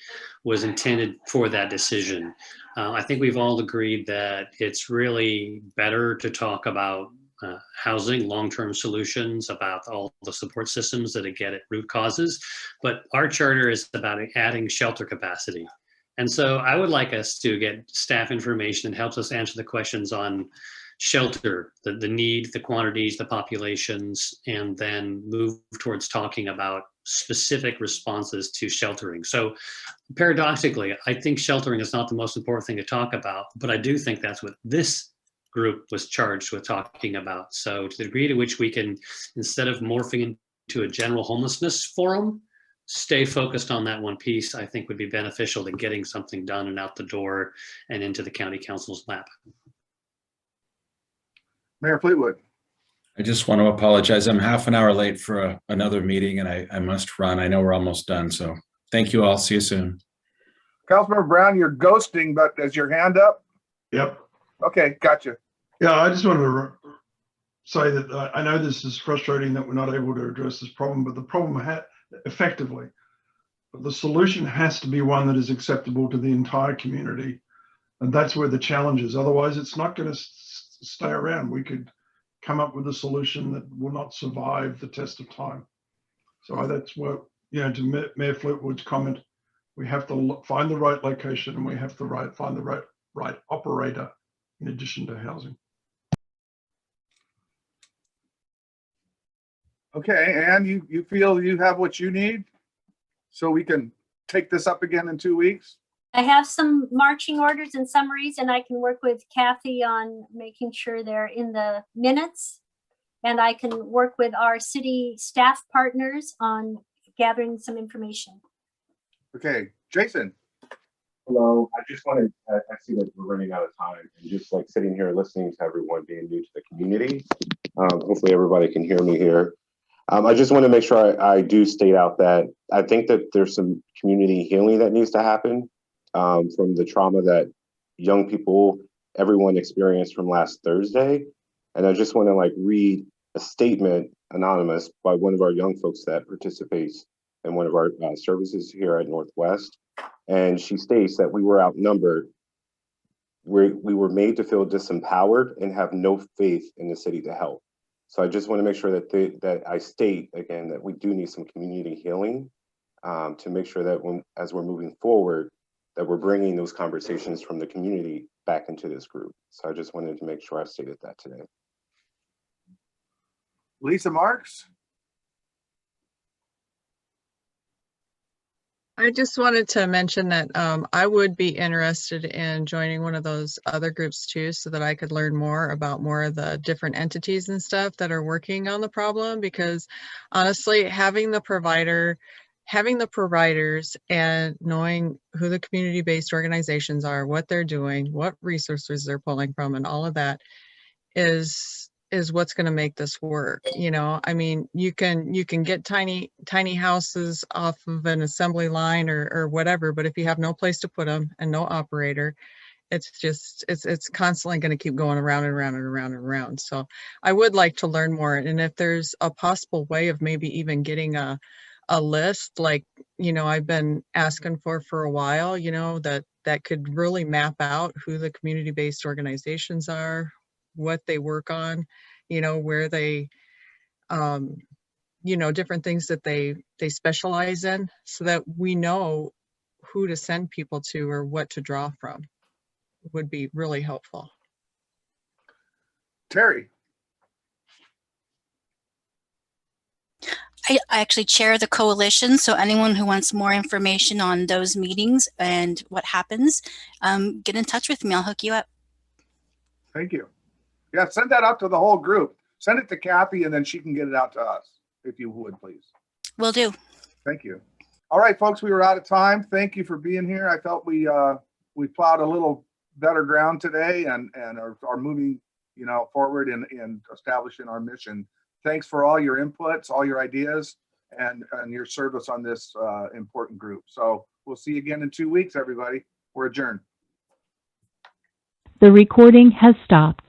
was intended for that decision. I think we've all agreed that it's really better to talk about housing, long-term solutions, about all the support systems that get at root causes. But our charter is about adding shelter capacity. And so I would like us to get staff information that helps us answer the questions on shelter, the need, the quantities, the populations, and then move towards talking about specific responses to sheltering. So paradoxically, I think sheltering is not the most important thing to talk about, but I do think that's what this group was charged with talking about. So to the degree to which we can, instead of morphing into a general homelessness forum, stay focused on that one piece, I think would be beneficial to getting something done and out the door and into the county council's lap. Mayor Fleetwood. I just want to apologize. I'm half an hour late for another meeting, and I must run. I know we're almost done. So thank you all. See you soon. Councilmember Brown, you're ghosting, but is your hand up? Yep. Okay, gotcha. Yeah, I just wanted to say that I know this is frustrating that we're not able to address this problem, but the problem effectively, but the solution has to be one that is acceptable to the entire community. And that's where the challenge is. Otherwise, it's not going to stay around. We could come up with a solution that will not survive the test of time. So that's what, to Mayor Fleetwood's comment, we have to find the right location, and we have to find the right operator in addition to housing. Okay, and you feel you have what you need so we can take this up again in 2 weeks? I have some marching orders and summaries, and I can work with Kathy on making sure they're in the minutes. And I can work with our city staff partners on gathering some information. Okay, Jason. Hello, I just wanted, I see that we're running out of time, and just like sitting here listening to everyone being new to the community, hopefully everybody can hear me here. I just want to make sure I do state out that I think that there's some community healing that needs to happen from the trauma that young people, everyone experienced from last Thursday. And I just want to read a statement, anonymous, by one of our young folks that participates in one of our services here at Northwest. And she states that we were outnumbered. We were made to feel disempowered and have no faith in the city to help. So I just want to make sure that I state again that we do need some community healing to make sure that as we're moving forward, that we're bringing those conversations from the community back into this group. So I just wanted to make sure I stated that today. Lisa Marks. I just wanted to mention that I would be interested in joining one of those other groups too, so that I could learn more about more of the different entities and stuff that are working on the problem. Because honestly, having the providers and knowing who the community-based organizations are, what they're doing, what resources they're pulling from, and all of that is what's going to make this work. You know, I mean, you can get tiny houses off of an assembly line or whatever, but if you have no place to put them and no operator, it's constantly going to keep going around and around and around and around. So I would like to learn more, and if there's a possible way of maybe even getting a list, like, you know, I've been asking for a while, you know, that could really map out who the community-based organizations are, what they work on, you know, where they, you know, different things that they specialize in, so that we know who to send people to or what to draw from. Would be really helpful. Terry. I actually chair the coalition, so anyone who wants more information on those meetings and what happens, get in touch with me. I'll hook you up. Thank you. Yeah, send that out to the whole group. Send it to Kathy, and then she can get it out to us, if you would, please. Will do. Thank you. All right, folks, we were out of time. Thank you for being here. I felt we plowed a little better ground today and are moving, you know, forward in establishing our mission. Thanks for all your inputs, all your ideas, and your service on this important group. So we'll see you again in 2 weeks, everybody. We're adjourned. The recording has stopped.